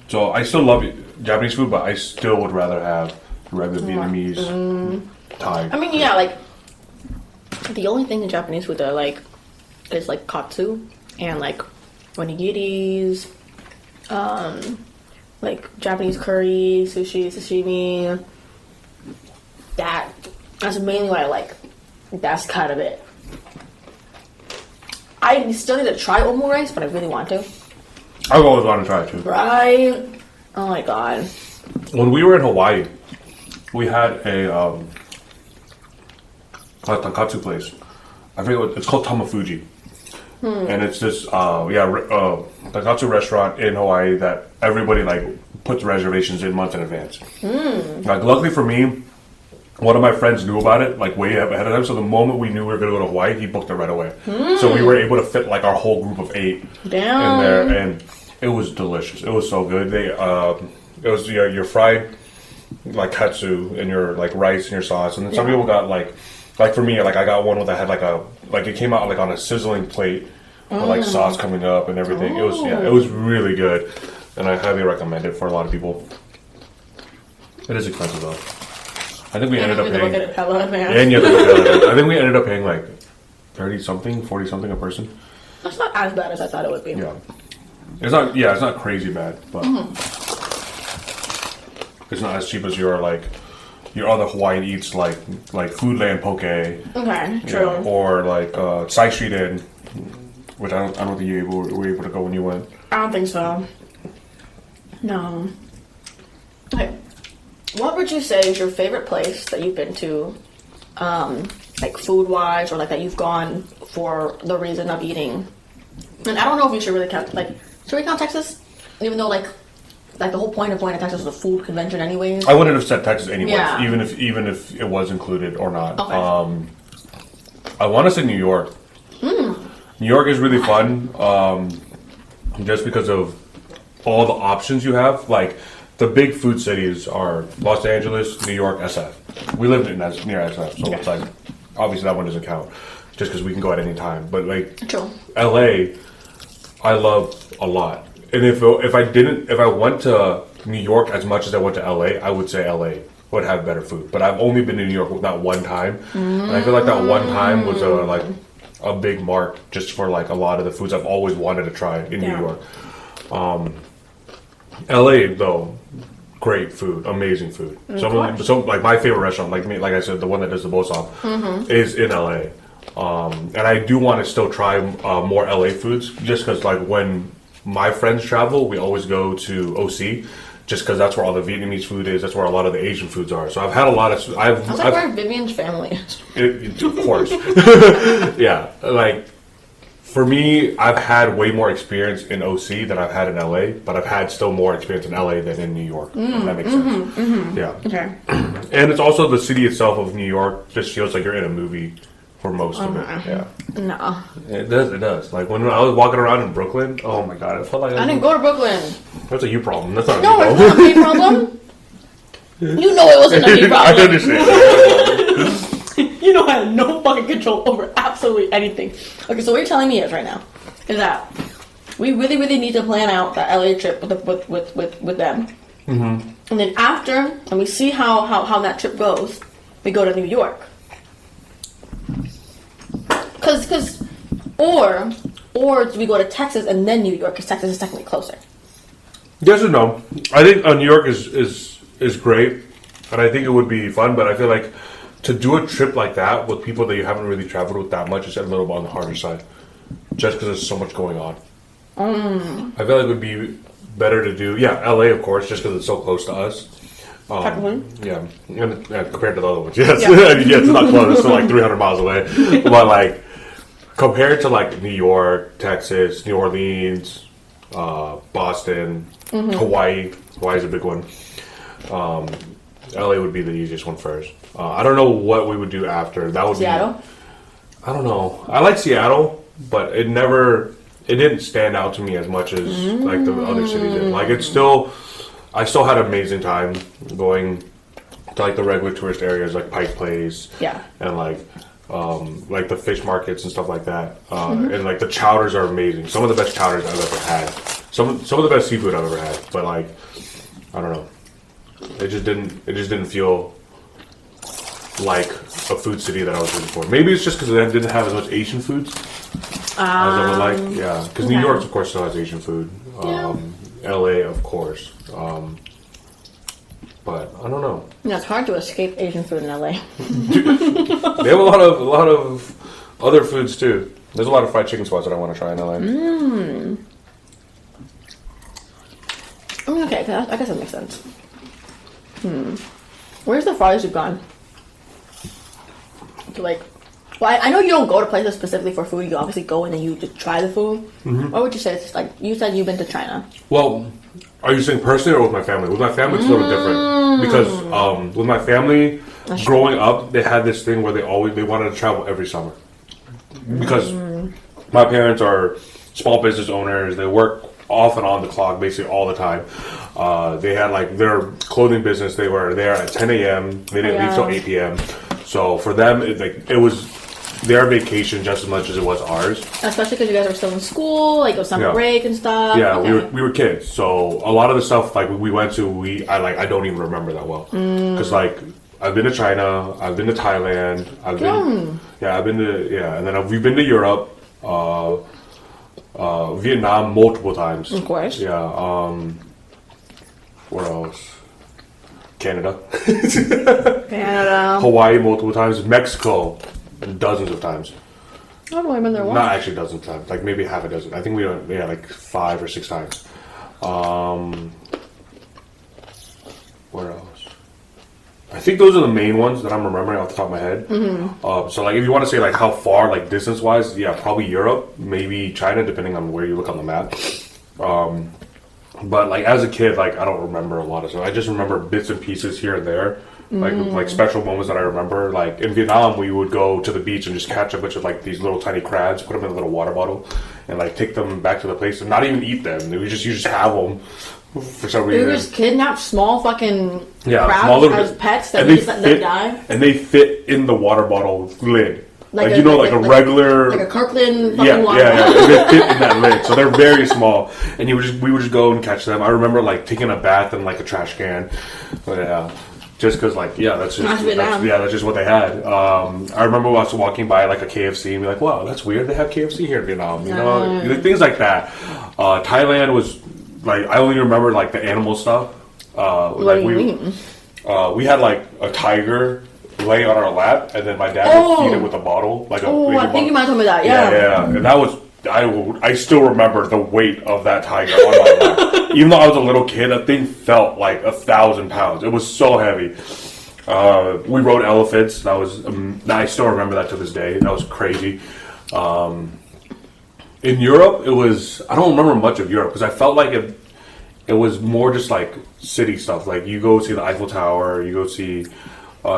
Speaker 1: So I still love Japanese food, but I still would rather have regular Vietnamese, Thai.
Speaker 2: I mean, yeah, like the only thing in Japanese food that I like is like katsu and like onigiris, like Japanese curry, sushi, sashimi. That's mainly what I like. That's kind of it. I still need to try omurice, but I really want to.
Speaker 1: I've always wanted to try it too.
Speaker 2: Right? Oh my god.
Speaker 1: When we were in Hawaii, we had a tonkatsu place. I forget what it's called, Tamafuji, and it's this tonkatsu restaurant in Hawaii that everybody like puts reservations in months in advance. Like luckily for me, one of my friends knew about it like way ahead of time. So the moment we knew we were going to go to Hawaii, he booked it right away. So we were able to fit like our whole group of 8 in there, and it was delicious. It was so good. They it was your fried like katsu and your like rice and your sauce, and then some people got like for me, like I got one that had like it came out like on a sizzling plate with like sauce coming up and everything. It was really good, and I highly recommend it for a lot of people. It is expensive though. I think we ended up paying. And you have to look at it. I think we ended up paying like 30 something, 40 something a person.
Speaker 2: That's not as bad as I thought it would be.
Speaker 1: Yeah, it's not. Yeah, it's not crazy bad, but it's not as cheap as your other Hawaiian eats like Foodland Poke.
Speaker 2: Okay, true.
Speaker 1: Yeah, or like Side Street Inn, which I don't think you were able to go when you went.
Speaker 2: I don't think so. No. Okay. What would you say is your favorite place that you've been to, like food-wise, or like that you've gone for the reason of eating? And I don't know if you should really count, like, should we count Texas? Even though, like the whole point of going to Texas was a food convention anyways.
Speaker 1: I wouldn't have said Texas anyways,
Speaker 2: Yeah.
Speaker 1: even if it was included or not.
Speaker 2: Okay.
Speaker 1: I want to say New York. New York is really fun, just because of all the options you have. Like, the big food cities are Los Angeles, New York, SF. We live near SF, so it's like, obviously that one doesn't count, just because we can go at any time. But like,
Speaker 2: True.
Speaker 1: LA, I love a lot. And if I went to New York as much as I went to LA, I would say LA would have better food. But I've only been to New York that one time, and I feel like that one time was a big mark just for like a lot of the foods I've always wanted to try in New York. LA though, great food, amazing food. So like my favorite restaurant, like I said, the one that does the Bosop, is in LA. And I do want to still try more LA foods, just because like when my friends travel, we always go to OC, just because that's where all the Vietnamese food is. That's where a lot of the Asian foods are. So I've had a lot of.
Speaker 2: That's like where Vivian's family is.
Speaker 1: Of course, yeah. Like for me, I've had way more experience in OC than I've had in LA, but I've had still more experience in LA than in New York. If that makes sense. Yeah.
Speaker 2: Okay.
Speaker 1: And it's also the city itself of New York just feels like you're in a movie. For most of it, yeah.
Speaker 2: No.
Speaker 1: It does. Like when I was walking around in Brooklyn, oh my god, it felt like
Speaker 2: I didn't go to Brooklyn.
Speaker 1: That's a you problem. That's not a
Speaker 2: no,
Speaker 1: me
Speaker 2: it's not a me problem. You know it wasn't a me problem.
Speaker 1: I understand.
Speaker 2: You know I had no fucking control over absolutely anything. Okay, so what you're telling me is right now is that we really, really need to plan out that LA trip with them. And then after, and we see how that trip goes, we go to New York. Or do we go to Texas and then New York? Because Texas is technically closer.
Speaker 1: Yes and no. I think New York is great, and I think it would be fun. But I feel like to do a trip like that with people that you haven't really traveled with that much is a little bit on the harder side, just because there's so much going on. I feel like it would be better to do LA of course, just because it's so close to us. Yeah, and compared to the other ones, yes. I mean, it's not close. It's still like 300 miles away. But like compared to like New York, Texas, New Orleans, Boston, Hawaii. Hawaii's a big one. LA would be the easiest one first. I don't know what we would do after. That would
Speaker 2: Seattle?
Speaker 1: be. I don't know. I like Seattle, but it didn't stand out to me as much as like the other cities did. Like I still had an amazing time going to like the regular tourist areas like Pike Place, and like the fish markets and stuff like that. And like the chowders are amazing. Some of the best chowders I've ever had. Some of the best seafood I've ever had. But like, I don't know. It just didn't feel like a food city that I was looking for. Maybe it's just because it didn't have as much Asian foods as I would like. Yeah, because New York, of course, still has Asian food. LA, of course. But I don't know.
Speaker 2: Yeah, it's hard to escape Asian food in LA.
Speaker 1: They have a lot of other foods too. There's a lot of fried chicken spots that I want to try in LA.
Speaker 2: Okay, I guess that makes sense. Where's the farthest you've gone? I know you don't go to places specifically for food. You obviously go in and you just try the food. What would you say? It's like you said you've been to China.
Speaker 1: Well, are you saying personally or with my family? With my family, it's a little different because with my family, growing up, they had this thing where they wanted to travel every summer because my parents are small business owners. They work off and on the clock basically all the time. They had like their clothing business. They were there at 10 a.m. They didn't leave till 8 p.m. So for them, it was their vacation just as much as it was ours. Especially
Speaker 2: because you guys were still in school, like it was summer break and stuff.
Speaker 1: Yeah, we were kids, so a lot of the stuff like we went to, I don't even remember that well because like I've been to China, I've been to Thailand, and then we've been to Europe, Vietnam multiple times.
Speaker 2: Of course.
Speaker 1: Yeah. Where else? Canada. Hawaii multiple times. Mexico dozens of times.
Speaker 2: I've only been there once.
Speaker 1: Not actually dozens of times. Like maybe half a dozen. I think we went like 5 or 6 times. Where else? I think those are the main ones that I'm remembering off the top of my head. So like if you want to say like how far like distance wise, probably Europe, maybe China, depending on where you look on the map. But like as a kid, like I don't remember a lot of stuff. I just remember bits and pieces here and there, like special moments that I remember. Like in Vietnam, we would go to the beach and just catch a bunch of like these little tiny crabs, put them in a little water bottle, and like take them back to the place and not even eat them. You just have them for some reason.
Speaker 2: You just kidnap small fucking crabs
Speaker 1: small little
Speaker 2: as pets that we just let them die.
Speaker 1: And they fit in the water bottle lid. Like a regular,
Speaker 2: like a Kirkland fucking
Speaker 1: yeah,
Speaker 2: water.
Speaker 1: yeah. They fit in that lid, so they're very small. And we would just go and catch them. I remember like taking a bath in like a trash can. But yeah, just because like that's just what they had. I remember us walking by like a KFC and be like, wow, that's weird. They have KFC here in Vietnam. You know, things like that. Thailand was like I only remember like the animal stuff.
Speaker 2: What do you mean?
Speaker 1: We had like a tiger lay on our lap, and then my dad would feed it with a bottle, like
Speaker 2: I think you might tell me that.
Speaker 1: Yeah, and that was I still remember the weight of that tiger on my lap. Even though I was a little kid, that thing felt like 1,000 pounds. It was so heavy. We rode elephants. I still remember that to this day. That was crazy. In Europe, I don't remember much of Europe because I felt like it was more just like city stuff. Like you go see the Eiffel Tower, you go see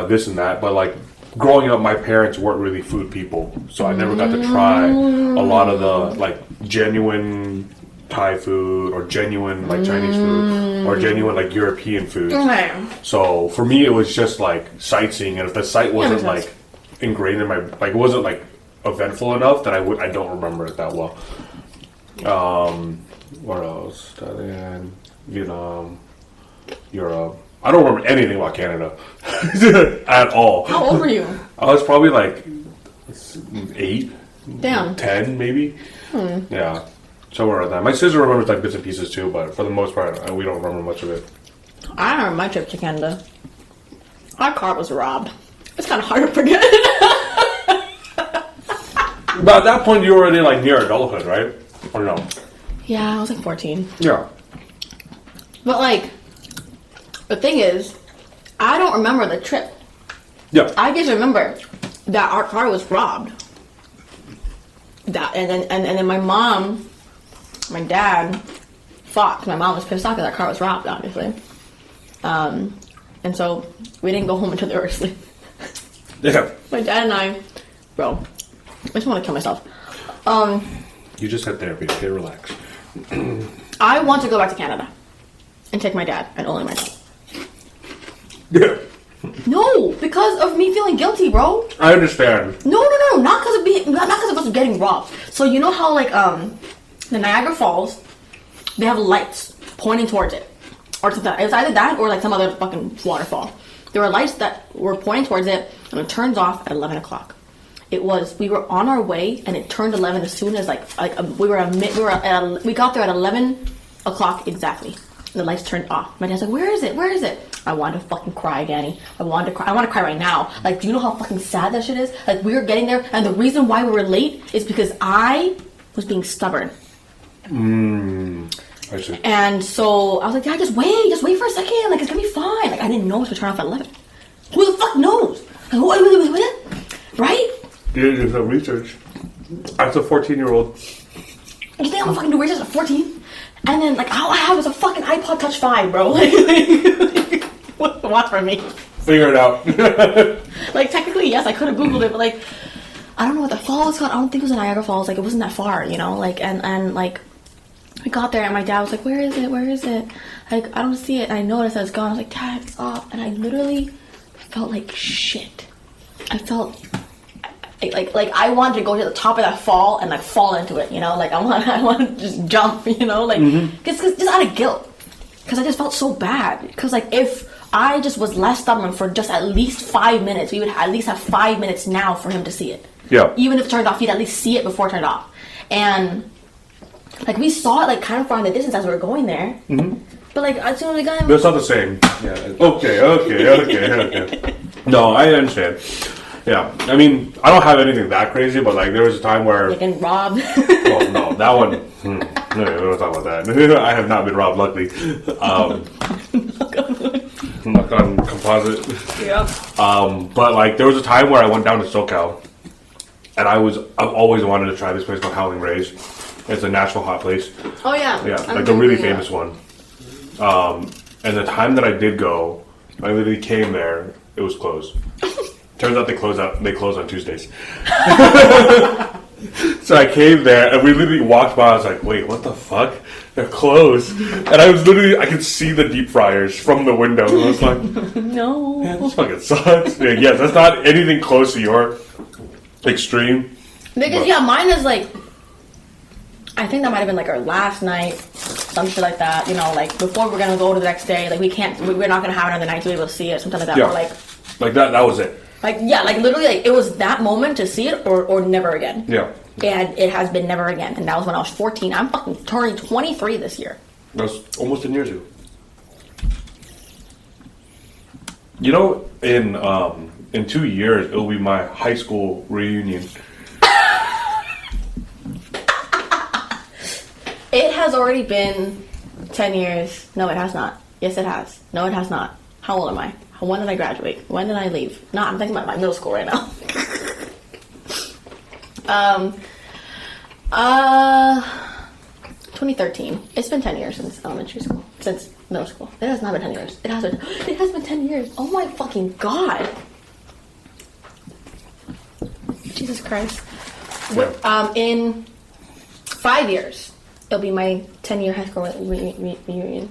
Speaker 1: this and that. But like growing up, my parents weren't really food people, so I never got to try a lot of the like genuine Thai food or genuine like Chinese food or genuine like European food.
Speaker 2: Okay.
Speaker 1: So for me, it was just like sightseeing, and if the site wasn't like ingrained in my it wasn't like eventful enough, then I don't remember it that well. What else? Thailand, Vietnam, Europe. I don't remember anything about Canada at all.
Speaker 2: How old were you?
Speaker 1: I was probably like 8,
Speaker 2: Damn.
Speaker 1: 10 maybe. Yeah, somewhere around that. My sister remembers like bits and pieces too, but for the most part, we don't remember much of it.
Speaker 2: I remember my trip to Canada. Our car was robbed. It's kind of hard to forget.
Speaker 1: But at that point, you were already like near adulthood, right? Or no?
Speaker 2: Yeah, I was like 14.
Speaker 1: Yeah.
Speaker 2: But like, the thing is, I don't remember the trip.
Speaker 1: Yeah.
Speaker 2: I just remember that our car was robbed. That and then my mom, my dad fought. My mom was pissed off because our car was robbed, obviously. And so we didn't go home until they were asleep.
Speaker 1: Yeah.
Speaker 2: My dad and I, bro, I just want to kill myself.
Speaker 1: You just had therapy. Okay, relax.
Speaker 2: I want to go back to Canada and take my dad and only my dad.
Speaker 1: Yeah.
Speaker 2: No, because of me feeling guilty, bro.
Speaker 1: I understand.
Speaker 2: No, not because of us getting robbed. So you know how like the Niagara Falls, they have lights pointing towards it, or something. It was either that or like some other fucking waterfall. There were lights that were pointing towards it, and it turns off at 11 o'clock. We were on our way, and it turned 11 as soon as we got there at 11 o'clock exactly. The lights turned off. My dad's like, "Where is it? Where is it?" I wanted to fucking cry, Danny. I want to cry right now. Like, do you know how fucking sad that shit is? Like, we were getting there, and the reason why we were late is because I was being stubborn.
Speaker 1: I see.
Speaker 2: And so I was like, "Dad, just wait for a second. Like, it's gonna be fine." Like, I didn't know it was gonna turn off at 11. Who the fuck knows? Like, what? Right?
Speaker 1: You didn't do some research. As a 14-year-old.
Speaker 2: You think I'm gonna fucking do research at 14? And then, like, all I have is a fucking iPod Touch 5, bro. Like, watch for me.
Speaker 1: Figure it out.
Speaker 2: Like, technically, yes, I could have Googled it, but, like, I don't know what the fall is called. I don't think it was in Niagara Falls. Like, it wasn't that far, you know? Like, and like, I got there, and my dad was like, "Where is it? Where is it?" Like, I don't see it. And I noticed that it's gone. I was like, "Dad, it's off." And I literally felt like shit. I felt... Like I wanted to go to the top of that fall and like fall into it, you know. Like I want to just jump, you know, like just out of guilt, because I just felt so bad. Because like if I just was less stubborn for just at least 5 minutes, we would at least have 5 minutes now for him to see it.
Speaker 1: Yeah.
Speaker 2: Even if it turned off, he'd at least see it before it turned off. And like we saw it like kind of far in the distance as we were going there. But like as soon as we got him,
Speaker 1: but it's not the same. Yeah. Okay. No, I understand. Yeah, I mean, I don't have anything that crazy, but like there was a time where
Speaker 2: getting robbed.
Speaker 1: Well, no, that one. No, we don't talk about that. I have not been robbed, luckily. Knock on composite.
Speaker 2: Yeah.
Speaker 1: But like there was a time where I went down to SoCal, and I've always wanted to try this place called Howling Rays. It's a Nashville hot place.
Speaker 2: Oh yeah.
Speaker 1: Yeah, like a really famous one. And the time that I did go, I literally came there. It was closed. Turns out they close on Tuesdays. So I came there and we literally walked by. I was like, "Wait, what the fuck? They're closed." And I could see the deep fryers from the window. And I was like,
Speaker 2: "No,
Speaker 1: man, this fucking sucks." Yes, that's not anything close to your extreme.
Speaker 2: Because mine is like, I think that might have been like our last night, some shit like that. You know, like before we're gonna go to the next day. Like we're not gonna have another night to be able to see it, something like that.
Speaker 1: Yeah.
Speaker 2: Or like
Speaker 1: that. That was it.
Speaker 2: Like like literally, like it was that moment to see it or never again.
Speaker 1: Yeah.
Speaker 2: And it has been never again. And that was when I was 14. I'm fucking turning 23 this year.
Speaker 1: That's almost 10 years ago. You know, in 2 years it'll be my high school reunion.
Speaker 2: It has already been 10 years. No, it has not. Yes, it has. No, it has not. How old am I? When did I graduate? When did I leave? No, I'm thinking about my middle school right now. 2013. It's been 10 years since elementary school. Since middle school. It has not been 10 years. It has been 10 years. Oh my fucking god. Jesus Christ.
Speaker 1: Yeah.
Speaker 2: In 5 years, it'll be my 10-year high school reunion.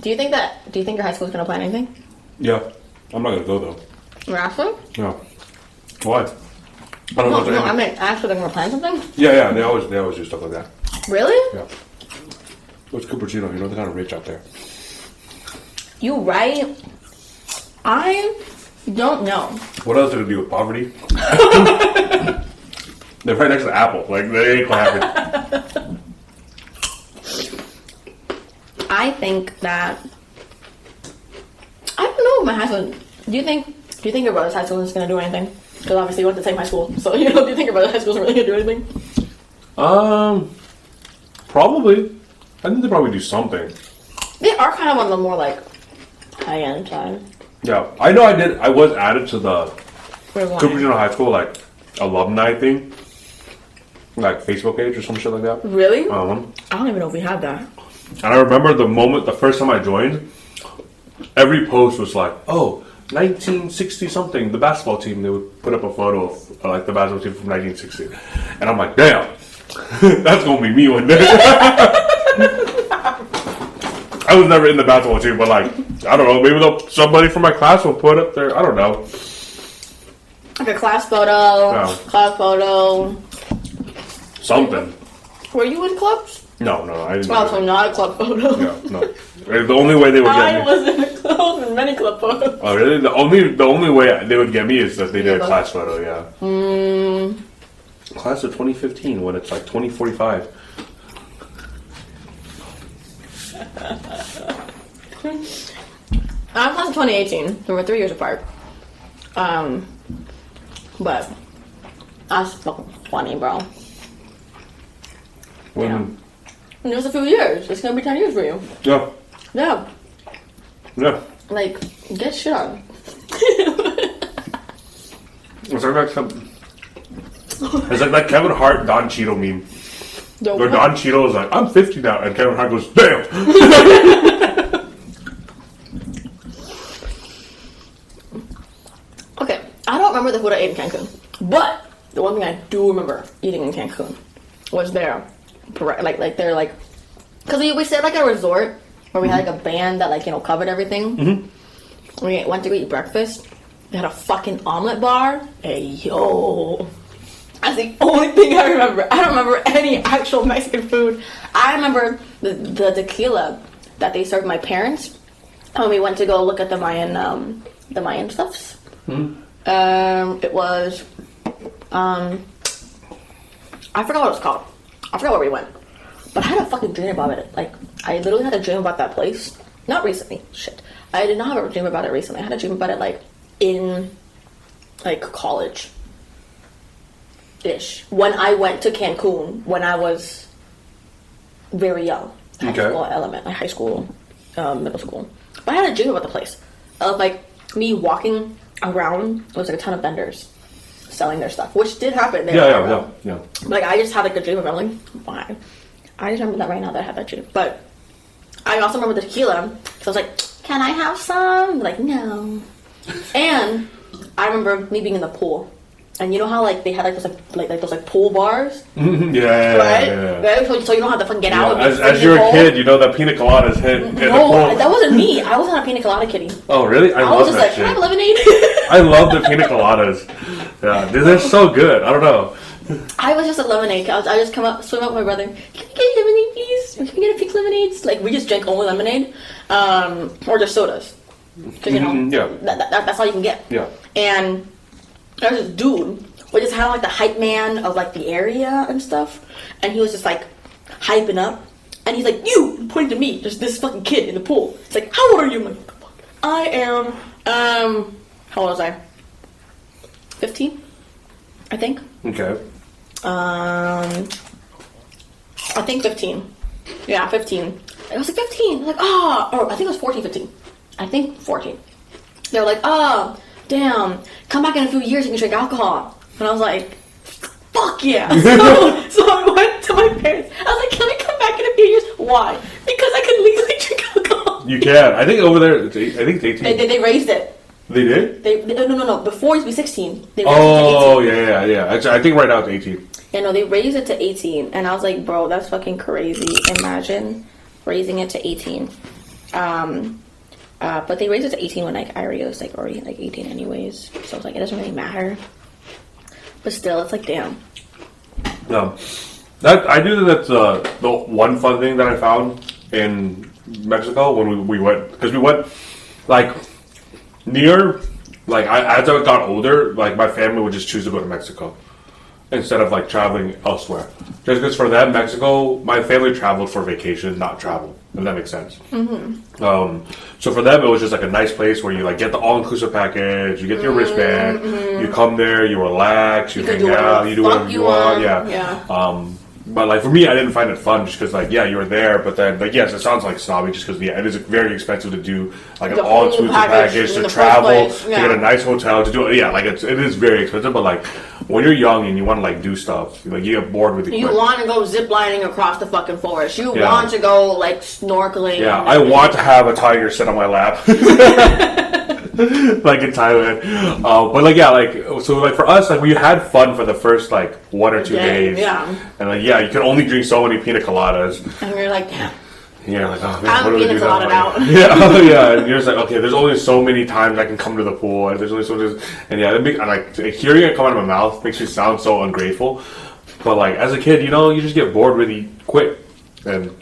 Speaker 2: Do you think your high school is gonna plan anything?
Speaker 1: Yeah. I'm not gonna go though.
Speaker 2: You're actually?
Speaker 1: No. Why? I don't know.
Speaker 2: No, I mean actually they're gonna plan something?
Speaker 1: Yeah. They always do stuff like that.
Speaker 2: Really?
Speaker 1: Yeah. What's Cupertino? You know, they're kind of rich out there.
Speaker 2: You right? I don't know.
Speaker 1: What else did it do with poverty? They're right next to Apple. Like, they ain't quite happy.
Speaker 2: I think that I don't know if my high school. Do you think your brother's high school is gonna do anything? Because obviously you went to the same high school, so do you think your brother's high school is really gonna do anything?
Speaker 1: Probably. I think they probably do something.
Speaker 2: They are kind of on the more like high end side.
Speaker 1: Yeah, I know. I was added to the
Speaker 2: Where's mine?
Speaker 1: Cupertino High School like alumni thing, like Facebook page or some shit like that.
Speaker 2: Really?
Speaker 1: I
Speaker 2: don't even know if we had that.
Speaker 1: And I remember the first time I joined, every post was like, "Oh, 1960 something, the basketball team." They would put up a photo of like the basketball team from 1960, and I'm like, "Damn, that's gonna be me one day." I was never in the basketball team, but like, I don't know, maybe somebody from my class will put up there. I don't know.
Speaker 2: Like a class photo.
Speaker 1: Yeah.
Speaker 2: Class photo.
Speaker 1: Something.
Speaker 2: Were you in clubs?
Speaker 1: No, I didn't.
Speaker 2: Oh, so not a club photo.
Speaker 1: Yeah, no. The only way they would get me.
Speaker 2: I was in a club in many club photos.
Speaker 1: Oh, really? The only way they would get me is if they did a class photo. Yeah. Class of 2015 when it's like 2045.
Speaker 2: I'm class of 2018, so we're 3 years apart. But that's fucking funny, bro.
Speaker 1: When,
Speaker 2: In just a few years, it's gonna be 10 years for you.
Speaker 1: Yeah.
Speaker 2: Yeah.
Speaker 1: Yeah.
Speaker 2: Like, get shit on.
Speaker 1: It's like that Kevin Hart Don Cheadle meme. Where Don Cheadle is like, "I'm 50 now," and Kevin Hart goes, "Damn."
Speaker 2: Okay, I don't remember the food I ate in Cancun, but the one thing I do remember eating in Cancun was their, because we stayed like at a resort where we had like a band that covered everything. Mm-hmm. We went to go eat breakfast. They had a fucking omelet bar. Hey yo, that's the only thing I remember. I don't remember any actual Mexican food. I remember the tequila that they served my parents when we went to go look at the Mayan stuffs. Mm-hmm. It was, I forgot what it was called. I forgot where we went. But I had a fucking dream about it. Like, I literally had a dream about that place. Not recently. Shit. I did not have a dream about it recently. I had a dream about it, in, college-ish. When I went to Cancun, when I was very young. High school, middle school. But I had a dream about the place. Of, me walking around. There was, a ton of vendors selling their stuff. Which did happen there.
Speaker 1: Yeah.
Speaker 2: But, I just had, a dream of it. I'm like, why? I just remember that right now that I had that dream. But I also remember the tequila. So I was like, can I have some? Like, no. And I remember me being in the pool. And you know how, they had, those pool bars?
Speaker 1: Yeah.
Speaker 2: Right?
Speaker 1: Yeah.
Speaker 2: So you don't have to fucking get out.
Speaker 1: As you're a kid, you know that pina coladas hit in the pool.
Speaker 2: No, that wasn't me. I wasn't a pina colada kitty.
Speaker 1: Oh, really?
Speaker 2: I was just like, can I have lemonade?
Speaker 1: I love the pina coladas. Yeah, they're so good. I don't know.
Speaker 2: I was just a lemonade. I just swim up with my brother. Can we get lemonade, please? Can we get a pink lemonade? Like, we just drank only lemonade, or just sodas. Because, you know, that's all you can get.
Speaker 1: Yeah.
Speaker 2: And there's this dude, which is kind of like the hype man of, like, the area and stuff. And he was just, like, hyping up. And he's like, you! Pointing to me. There's this fucking kid in the pool. It's like, how old are you? I'm like, what the fuck? I am, how old was I? 15, I think.
Speaker 1: Okay.
Speaker 2: I think 15. Yeah, 15. I was like 15. Like, or I think it was 14, 15. I think 14. They were like, damn, come back in a few years, you can drink alcohol. And I was like, fuck yeah. So I went to my parents. I was like, can we come back in a few years? Why? Because I can legally drink alcohol.
Speaker 1: You can. I think over there, I think it's 18.
Speaker 2: They raised it.
Speaker 1: They did?
Speaker 2: No. Before it used to be 16. They
Speaker 1: raised it to 18. Yeah. I think right now it's 18.
Speaker 2: Yeah, no, they raised it to 18. And I was like, bro, that's fucking crazy. Imagine raising it to 18. But they raised it to 18 when, like, Irie was, like, already, like, 18 anyways. So I was like, it doesn't really matter. But still, it's like, damn.
Speaker 1: No. I do think that's the one fun thing that I found in Mexico when we went. Because we went, like, near, like, as I got older, like, my family would just choose to go to Mexico instead of, like, traveling elsewhere. Just because for them, Mexico, my family traveled for vacation, not travel, if that makes sense. Mm-hmm. So for them, it was just, like, a nice place where you, like, get the all-inclusive package, you get your wristband, you come there, you relax, you hang out, you do whatever you want. Yeah. But, like, for me, I didn't find it fun just because, like, yeah, you were there, but then, like, yes, it sounds like snobby just because, yeah, it is very expensive to do, like, an all-inclusive package, to travel, to get a nice hotel, to do it. Yeah, like, it is very expensive, but, like, when you're young and you want to, like, do stuff, like, you get bored with it.
Speaker 2: You want to go ziplining across the fucking forest. You want to go, like, snorkeling.
Speaker 1: Yeah, I want to have a tiger sit on my lap. Like in Thailand, but like so like for us, like we had fun for the first like 1 or 2 days, and like you can only drink so many pina coladas,
Speaker 2: and you're like, damn.
Speaker 1: Yeah, like oh man,
Speaker 2: I'm pina colada out.
Speaker 1: Yeah, and you're just like, okay, there's only so many times I can come to the pool, and there's only so much, and like hearing it come out of my mouth makes me sound so ungrateful, but like as a kid, you know, you just get bored really quick, and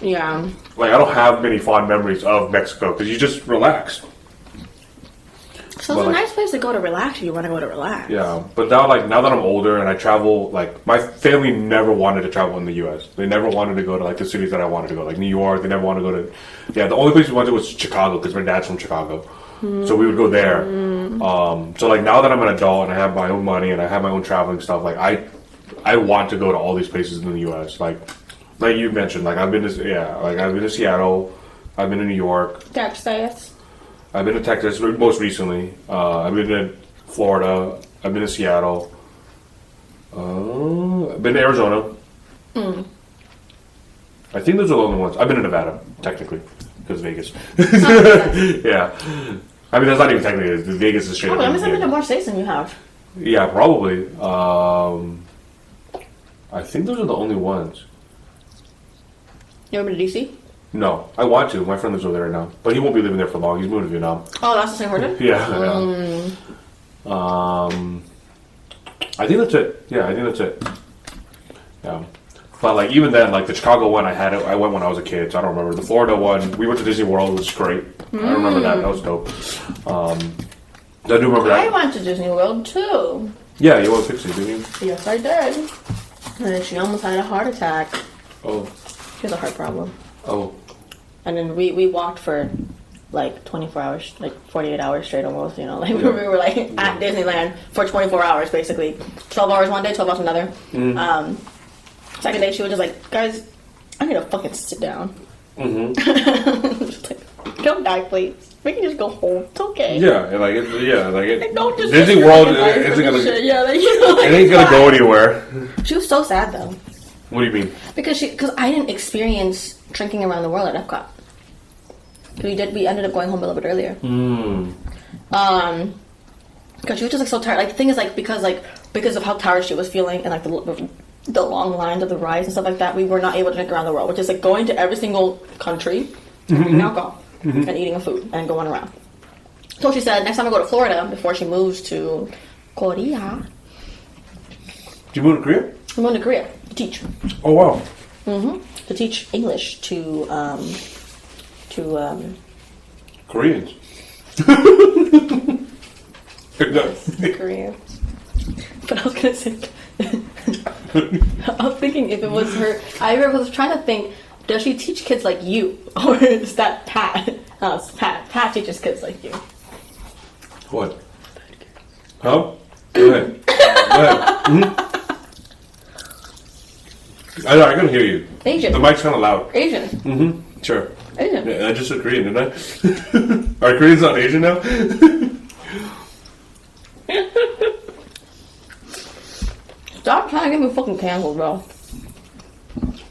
Speaker 1: like I don't have many fond memories of Mexico because you just relax.
Speaker 2: So it's a nice place to go to relax if you want to go to relax. Yeah,
Speaker 1: but now that I'm older and I travel, like my family never wanted to travel in the U.S. They never wanted to go to like the cities that I wanted to go, like New York. They never wanted to go to. Yeah, the only place we went to was Chicago because my dad's from Chicago, so we would go there. So like now that I'm an adult and I have my own money and I have my own traveling stuff, like I want to go to all these places in the U.S. Like you mentioned, like I've been to Seattle, I've been to New York,
Speaker 2: Texas.
Speaker 1: I've been to Texas most recently. I've been to Florida. I've been to Seattle. I've been to Arizona. I think those are the only ones. I've been to Nevada, technically, because Vegas. Yeah. I mean, that's not even technically. Vegas is straight up.
Speaker 2: I've been to more states than you have.
Speaker 1: Yeah, probably. I think those are the only ones.
Speaker 2: You ever been to DC?
Speaker 1: No, I want to. My friend lives over there right now, but he won't be living there for long. He's moving to Vietnam.
Speaker 2: Oh, that's the same person?
Speaker 1: Yeah. I think that's it. Yeah, I think that's it. Yeah, but like even then, like the Chicago one, I went when I was a kid, so I don't remember. The Florida one, we went to Disney World. It was great. I remember that. That was dope. I do remember that.
Speaker 2: I went to Disney World too.
Speaker 1: Yeah, you went to Pixie, didn't you?
Speaker 2: Yes, I did. And she almost had a heart attack.
Speaker 1: Oh.
Speaker 2: She has a heart problem.
Speaker 1: Oh.
Speaker 2: And then we walked for like 24 hours, like 48 hours straight almost, you know. Like we were like at Disneyland for 24 hours basically. 12 hours one day, 12 hours another. Second day she was just like, guys, I need to fucking sit down. Just like, don't die please. We can just go home. It's okay.
Speaker 1: Don't just Disney World isn't gonna. It ain't gonna go anywhere.
Speaker 2: She was so sad though.
Speaker 1: What do you mean?
Speaker 2: Because I didn't experience drinking around the world at Epcot. We ended up going home a little bit earlier. Because she was just like so tired. Like the thing is like because of how tired she was feeling and like the long lines of the rides and stuff like that, we were not able to drink around the world, which is like going to every single country, drinking alcohol, and eating a food and going around. So she said next time I go to Florida before she moves to Korea.
Speaker 1: Did you move to Korea?
Speaker 2: I'm going to Korea to teach.
Speaker 1: Oh wow.
Speaker 2: To teach English to
Speaker 1: Koreans.
Speaker 2: Korea. But I was gonna say, I was thinking if it was her. I was trying to think, does she teach kids like you, or is that Pat? It's Pat. Pat teaches kids like you.
Speaker 1: What? Huh? Go ahead. Go ahead. Mm-hmm. I couldn't hear you.
Speaker 2: Asian.
Speaker 1: The mic's kind of loud.
Speaker 2: Asian.
Speaker 1: Mm-hmm. Sure.
Speaker 2: Asian.
Speaker 1: Yeah, I just said Korean, didn't I? Are Koreans not Asian now?
Speaker 2: Stop trying to get me fucking canceled, bro.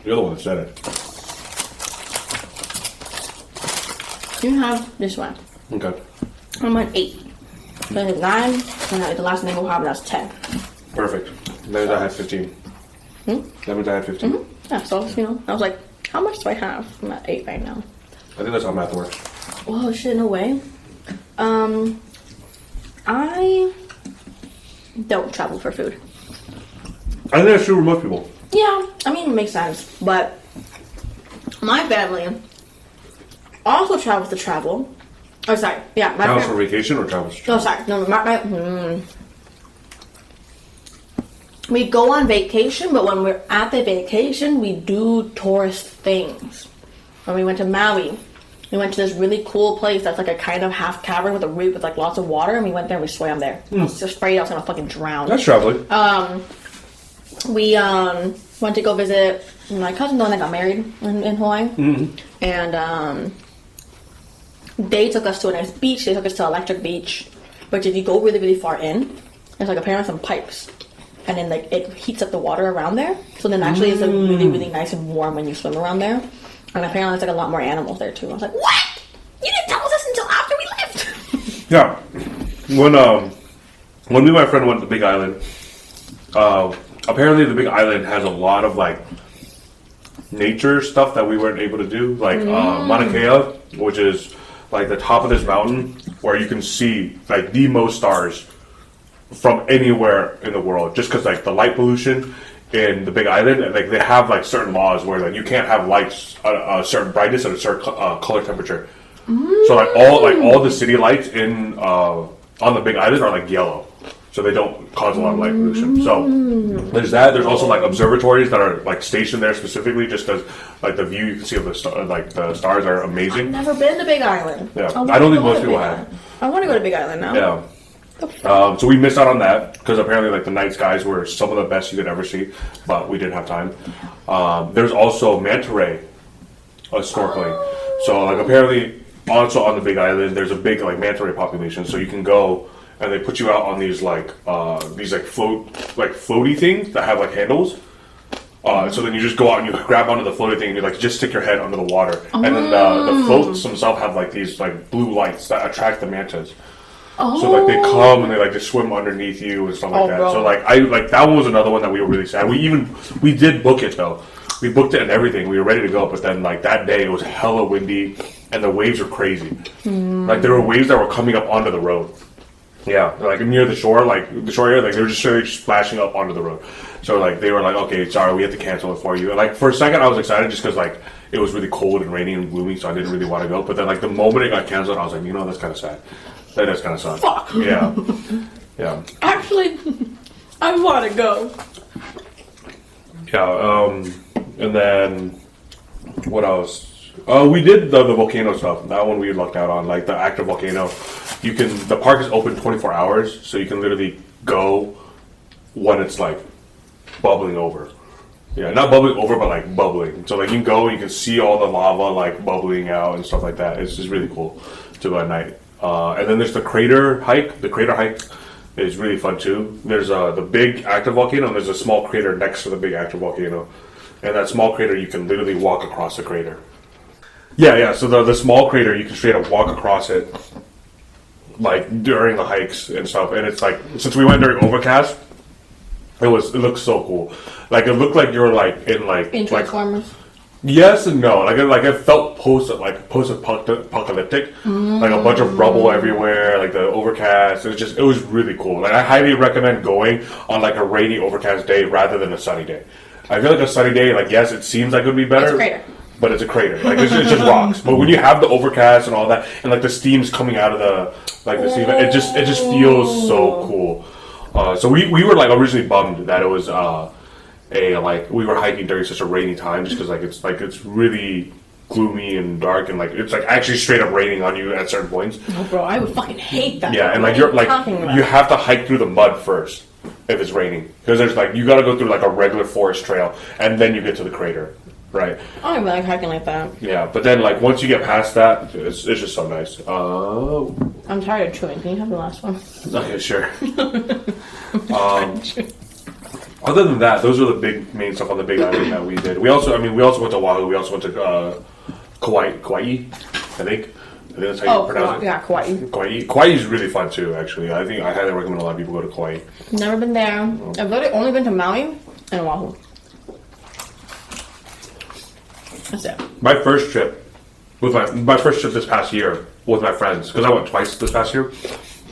Speaker 1: You're the one that said it.
Speaker 2: You have this one.
Speaker 1: Okay.
Speaker 2: I'm at 8. Then it's 9, and the last name will have that's 10.
Speaker 1: Perfect. That means I had 15. That means I had 15.
Speaker 2: Yeah, so, I was like, how much do I have? I'm at 8 right now.
Speaker 1: I think that's how math works.
Speaker 2: Oh, shit, no way. I don't travel for food.
Speaker 1: I think that's true for most people.
Speaker 2: Yeah, I mean, it makes sense. But my family also travels to travel. Oh, sorry. Yeah, my
Speaker 1: Travels
Speaker 2: family.
Speaker 1: for vacation or travels to
Speaker 2: Oh,
Speaker 1: travel?
Speaker 2: sorry. No, we go on vacation, but when we're at the vacation, we do tourist things. When we went to Maui, we went to this really cool place that's like a kind of half cavern with a roof with like lots of water, and we went there and we swam there. I was just afraid I was gonna fucking drown.
Speaker 1: That's traveling.
Speaker 2: We went to go visit my cousin, the one that got married in Hawaii, and they took us to a nice beach. They took us to Electric Beach, but if you go really, really far in, there's like apparently some pipes, and then like it heats up the water around there. So then actually it's like really, really nice and warm when you swim around there. And apparently there's like a lot more animals there too. I was like, what? You didn't tell us this until after we left.
Speaker 1: Yeah. When me and my friend went to the Big Island, apparently the Big Island has a lot of like nature stuff that we weren't able to do. Like Mauna Kea, which is like the top of this mountain where you can see like the most stars from anywhere in the world, just because like the light pollution in the Big Island, and like they have like certain laws where like you can't have lights a certain brightness at a certain color temperature. So like all the city lights in on the Big Island are like yellow, so they don't cause a lot of light pollution. So there's that. There's also like observatories that are like stationed there specifically just because like the view you can see of the the stars are amazing.
Speaker 2: I've never been to Big Island.
Speaker 1: Yeah, I don't think most people have.
Speaker 2: I want to go to Big Island now.
Speaker 1: Yeah. So we missed out on that because apparently like the night skies were some of the best you could ever see, but we didn't have time. There's also manta ray snorkeling. So like apparently also on the Big Island there's a big like manta ray population. So you can go and they put you out on these floaty things that have like handles. So then you just go out and you grab onto the floaty thing and you like just stick your head under the water, and then the floats themselves have like these like blue lights that attract the mantas. So like they come and they like just swim underneath you and stuff like that.
Speaker 2: Bro.
Speaker 1: So like that one was another one that we were really sad. We did book it though. We booked it and everything. We were ready to go, but then like that day it was hella windy and the waves were crazy. Like there were waves that were coming up onto the road. Yeah, like near the shore, like the shore area, like they were just splashing up onto the road. So like they were like, okay, sorry, we have to cancel it for you. And like for a second I was excited just because like it was really cold and rainy and gloomy, so I didn't really want to go. But then like the moment it got canceled, I was like, that's kind of sad. That does kind of suck.
Speaker 2: Fuck.
Speaker 1: Yeah. Yeah.
Speaker 2: Actually, I want to go.
Speaker 1: Yeah. And then what else? We did the volcano stuff. That one we lucked out on. Like the active volcano. The park is open 24 hours, so you can literally go when it's like bubbling over. Yeah, not bubbling over, but like bubbling. So like you can go and you can see all the lava like bubbling out and stuff like that. It's just really cool to go at night. And then there's the crater hike. The crater hike is really fun too. There's the big active volcano and there's a small crater next to the big active volcano. And that small crater, you can literally walk across the crater. Yeah. So the small crater, you can straight up walk across it, like during the hikes and stuff. And it's like, since we went during overcast, it looked so cool. Like it looked like you were like in like
Speaker 2: In Transformers.
Speaker 1: Yes and no. Like it felt post-apocalyptic, like a bunch of rubble everywhere, like the overcast. It was really cool. Like I highly recommend going on like a rainy, overcast day rather than a sunny day. I feel like a sunny day, like yes, it seems like it would be better,
Speaker 2: It's a crater.
Speaker 1: but it's a crater. Like it's just rocks. But when you have the overcast and all that, and like the steam's coming out of the steam, it just feels so cool. So we were like originally bummed that it was. We were hiking during such a rainy time just because it's really gloomy and dark and like it's like actually straight up raining on you at certain points.
Speaker 2: No, bro, I would fucking hate that.
Speaker 1: Yeah, and like you have to hike through the mud first if it's raining because there's like you got to go through like a regular forest trail and then you get to the crater, right?
Speaker 2: I don't even like hiking like that.
Speaker 1: Yeah, but then like once you get past that, it's just so nice.
Speaker 2: I'm tired of chewing. Can you have the last one?
Speaker 1: Okay, sure. Other than that, those are the main stuff on the Big Island that we did. We also went to Oahu. We also went to Kauai, I think that's how you pronounce it.
Speaker 2: Yeah, Kauai.
Speaker 1: Kauai is really fun too. Actually, I think I highly recommend a lot of people go to Kauai.
Speaker 2: Never been there. I've literally only been to Maui and Oahu. That's it.
Speaker 1: My first trip this past year with my friends because I went twice this past year.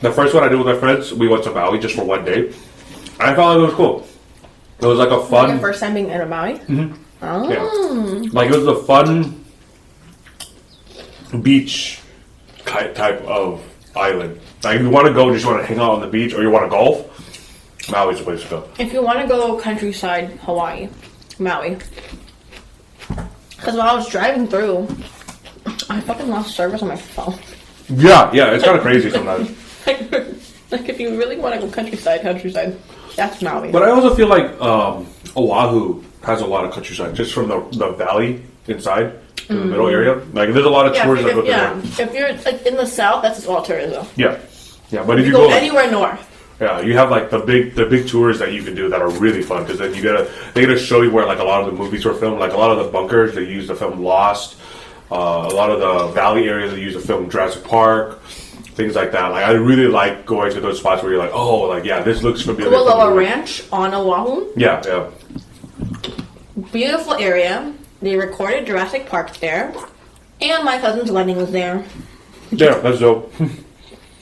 Speaker 1: The first one I did with my friends, we went to Maui just for one day. I felt like it was cool. It was like a fun.
Speaker 2: Your first time being in a Maui? Mm-hmm. Oh.
Speaker 1: Yeah. Like it was a fun beach type of island. Like if you want to go and just want to hang out on the beach or you want to golf, Maui's the place to go.
Speaker 2: If you want to go countryside, Hawaii, Maui. Because while I was driving through, I fucking lost service on my phone.
Speaker 1: Yeah, it's kind of crazy sometimes.
Speaker 2: Like if you really want to go countryside, that's Maui.
Speaker 1: But I also feel like Oahu has a lot of countryside, just from the valley inside, in the middle area. Like there's a lot of tours that go through there.
Speaker 2: If you're like in the south, that's all tourism.
Speaker 1: Yeah. But if you
Speaker 2: go
Speaker 1: like,
Speaker 2: anywhere north.
Speaker 1: Yeah, you have like the big tours that you can do that are really fun because then they gotta show you where like a lot of the movies were filmed. Like a lot of the bunkers they use to film Lost. A lot of the valley areas they use to film Jurassic Park. Things like that. Like I really like going to those spots where you're like, oh, like yeah, this looks familiar.
Speaker 2: Kualoa Ranch on Oahu.
Speaker 1: Yeah.
Speaker 2: Beautiful area. They recorded Jurassic Park there, and my cousin's wedding was there.
Speaker 1: Yeah, that's dope.
Speaker 2: No,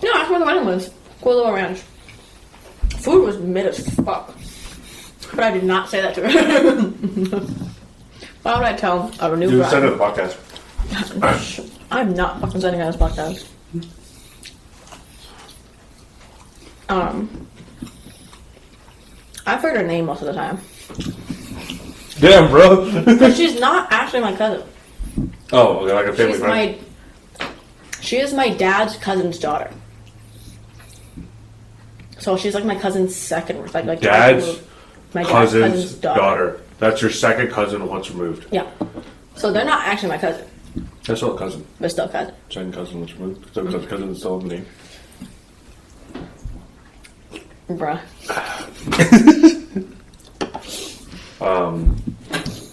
Speaker 2: that's where the wedding was. Kualoa Ranch. Food was mid as fuck, but I did not say that to her. Why would I tell a new bride?
Speaker 1: Send it to the podcast.
Speaker 2: I'm not fucking sending out this podcast. I forget her name most of the time.
Speaker 1: Damn, bro.
Speaker 2: But she's not actually my cousin.
Speaker 1: Oh, okay, like a family friend.
Speaker 2: She is my dad's cousin's daughter. So she's like my cousin's second, my
Speaker 1: dad's cousin's daughter. That's your second cousin once removed.
Speaker 2: Yeah. So they're not actually my cousin.
Speaker 1: They're still a cousin.
Speaker 2: They're still a cousin.
Speaker 1: Second cousin once removed. So cousin is still in the name.
Speaker 2: Bruh.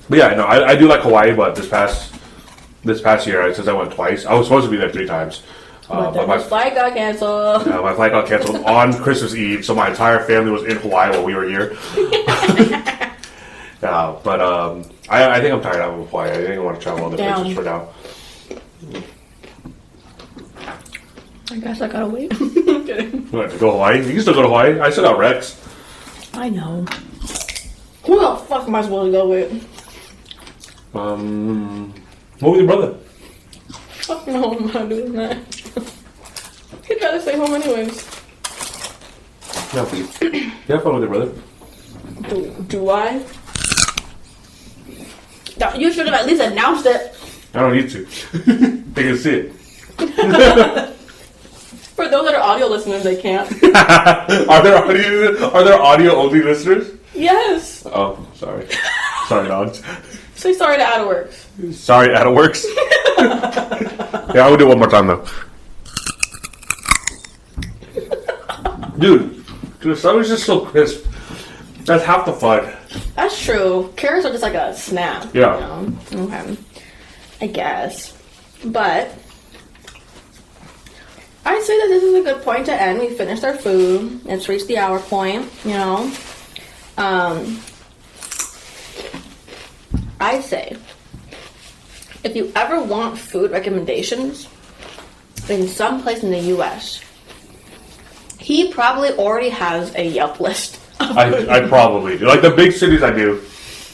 Speaker 1: But yeah, no, I do like Hawaii, but this past year, since I went twice, I was supposed to be there 3 times.
Speaker 2: But my flight got canceled.
Speaker 1: My flight got canceled on Christmas Eve, so my entire family was in Hawaii while we were here. But I think I'm tired of Hawaii. I think I want to travel other places for now.
Speaker 2: I guess I gotta wait. I'm kidding.
Speaker 1: You want to go to Hawaii? You can still go to Hawaii. I still got Rex.
Speaker 2: I know. Who the fuck am I supposed to go with?
Speaker 1: What with your brother?
Speaker 2: Fuck no, I'm not doing that. He'd rather stay home anyways.
Speaker 1: Yeah, please. You have fun with your brother.
Speaker 2: Do I? You should have at least announced it.
Speaker 1: I don't need to. They can see it.
Speaker 2: For those that are audio listeners, they can't.
Speaker 1: Are there audio only listeners?
Speaker 2: Yes.
Speaker 1: Oh, sorry. Sorry, dogs.
Speaker 2: Say sorry to Adworks.
Speaker 1: Sorry, Adworks. Yeah, I will do it one more time though. Dude, the sun is just so crisp. That's half the fun.
Speaker 2: That's true. Carrots are just like a snap.
Speaker 1: Yeah.
Speaker 2: You know? Okay. I guess. But I'd say that this is a good point to end. We finished our food. It's reached the hour point, you know. I say if you ever want food recommendations in some place in the U.S., he probably already has a Yelp list.
Speaker 1: I probably do. Like the big cities, I do.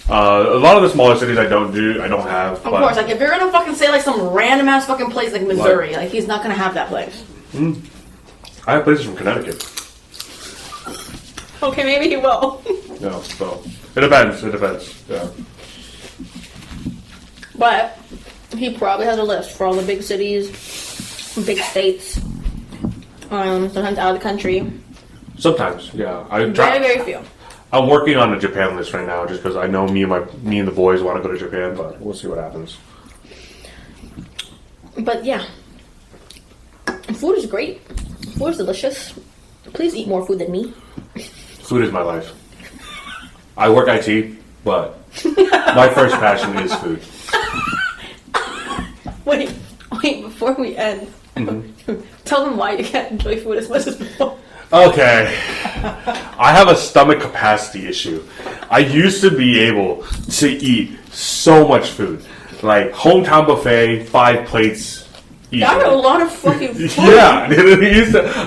Speaker 1: A lot of the smaller cities, I don't have.
Speaker 2: Of course, like if you're gonna fucking say like some random ass fucking place like Missouri, like he's not gonna have that place.
Speaker 1: I have places from Connecticut.
Speaker 2: Okay, maybe he will.
Speaker 1: No, so it depends. It depends. Yeah.
Speaker 2: But he probably has a list for all the big cities, big states, sometimes out of the country.
Speaker 1: Sometimes, yeah.
Speaker 2: Very few.
Speaker 1: I'm working on a Japan list right now, just because I know me and the boys want to go to Japan, but we'll see what happens.
Speaker 2: But yeah, food is great. Food is delicious. Please eat more food than me.
Speaker 1: Food is my life. I work IT, but my first passion is food.
Speaker 2: Wait, before we end, tell them why you can't enjoy food as much as before.
Speaker 1: Okay. I have a stomach capacity issue. I used to be able to eat so much food. Like, hometown buffet, 5 plates.
Speaker 2: That's a lot of fucking food.
Speaker 1: Yeah,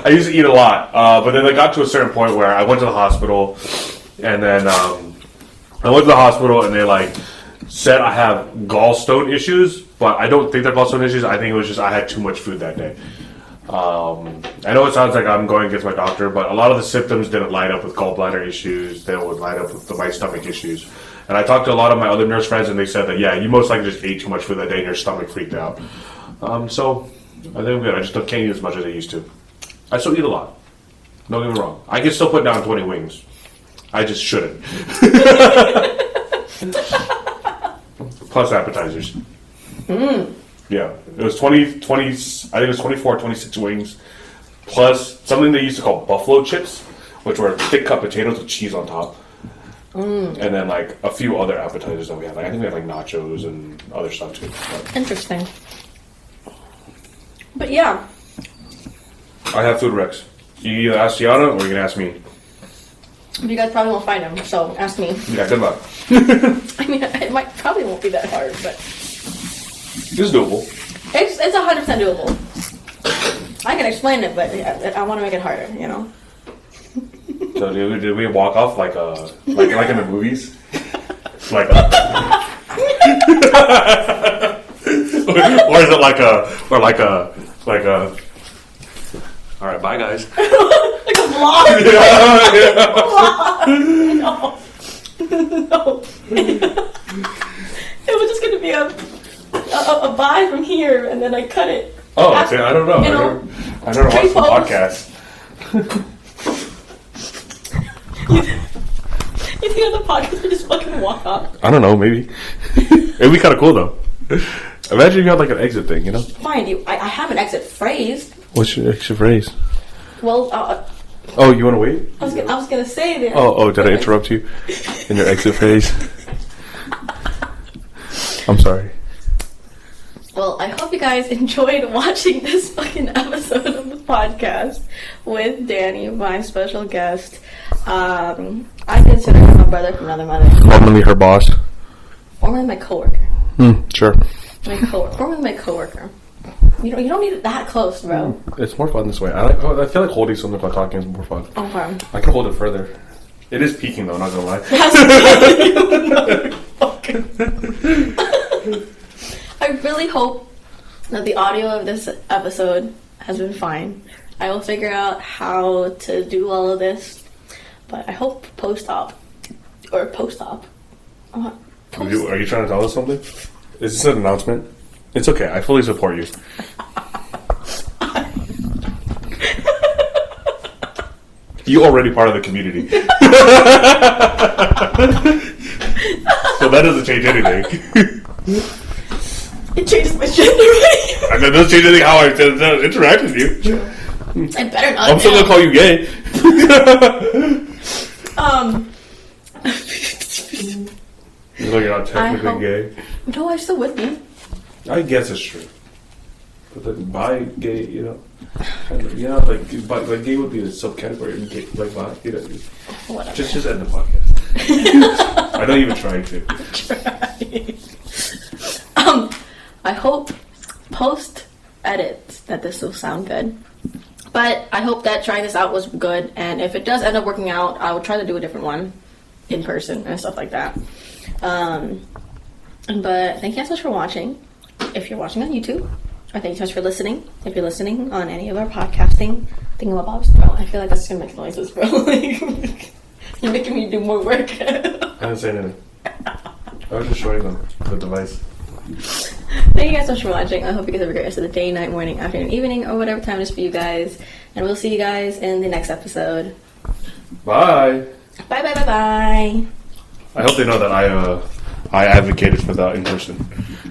Speaker 1: I used to eat a lot. But then I got to a certain point where I went to the hospital, and then and they like said I have gallstone issues, but I don't think they're gallstone issues. I think it was just I had too much food that day. I know it sounds like I'm going against my doctor, but a lot of the symptoms didn't line up with gallbladder issues. They would line up with my stomach issues. And I talked to a lot of my other nurse friends, and they said that, yeah, you most likely just ate too much food that day and your stomach freaked out. So I think I'm good. I just can't eat as much as I used to. I still eat a lot. Don't get me wrong. I can still put down 20 wings. I just shouldn't. Plus appetizers. Yeah. It was 20, I think it was 24, 26 wings. Plus something they used to call buffalo chips, which were thick cut potatoes with cheese on top. And then like a few other appetizers that we had. Like, I think we had like nachos and other stuff too. But
Speaker 2: Interesting. But yeah.
Speaker 1: I have food wrecks. You either ask Teana or you can ask me.
Speaker 2: You guys probably won't find them, so ask me.
Speaker 1: Yeah, good luck.
Speaker 2: I mean, it probably won't be that hard, but
Speaker 1: It's doable.
Speaker 2: it's 100% doable. I can explain it, but I want to make it harder, you know?
Speaker 1: So did we walk off like in the movies? Like or is it like a all right, bye guys.
Speaker 2: Like a vlog?
Speaker 1: Yeah.
Speaker 2: No. It was just going to be a bye from here, and then I cut it.
Speaker 1: Oh, okay, I don't know. I never watched the podcast.
Speaker 2: You think on the podcast we just fucking walk off?
Speaker 1: I don't know, maybe. It'd be kind of cool though. Imagine if you had like an exit thing, you know?
Speaker 2: Fine, I have an exit phrase.
Speaker 1: What's your exit phrase?
Speaker 2: Well,
Speaker 1: oh, you want to wait?
Speaker 2: I was gonna say that.
Speaker 1: Oh, did I interrupt you in your exit phrase? I'm sorry.
Speaker 2: Well, I hope you guys enjoyed watching this fucking episode of the podcast with Danny, my special guest. I consider him my brother from another mother.
Speaker 1: Formerly her boss.
Speaker 2: Formerly my coworker.
Speaker 1: Sure.
Speaker 2: Formerly my coworker. You don't need it that close, bro.
Speaker 1: It's more fun this way. I feel like holding something while talking is more fun.
Speaker 2: Okay.
Speaker 1: I can hold it further. It is peaking though, not gonna lie.
Speaker 2: I really hope that the audio of this episode has been fine. I will figure out how to do all of this, but I hope post-op. Are
Speaker 1: you trying to tell us something? Is this an announcement? It's okay. I fully support you. You already part of the community. So that doesn't change anything.
Speaker 2: It changes my gender, right?
Speaker 1: And that doesn't change anything how I interact with you.
Speaker 2: I better not.
Speaker 1: I'm still gonna call you gay. You're not technically gay.
Speaker 2: No, I still would be.
Speaker 1: I guess it's true. But then bi, gay, you know, like gay would be a subcategory of gay, like bi, you know.
Speaker 2: Whatever.
Speaker 1: Just end the podcast. I'm not even trying to.
Speaker 2: I hope post edit that this will sound good. But I hope that trying this out was good, and if it does end up working out, I will try to do a different one in person and stuff like that. But thank you guys so much for watching. If you're watching on YouTube, or thank you so much for listening. If you're listening on any of our podcasting thingamabobs, bro, I feel like that's gonna make noises, bro. You're making me do more work.
Speaker 1: I didn't say anything. I was just showing them the device.
Speaker 2: Thank you guys so much for watching. I hope you guys have a great rest of the day, night, morning, afternoon, evening, or whatever time it is for you guys. And we'll see you guys in the next episode.
Speaker 1: Bye.
Speaker 2: Bye, bye, bye, bye.
Speaker 1: I hope they know that I advocated for that in person.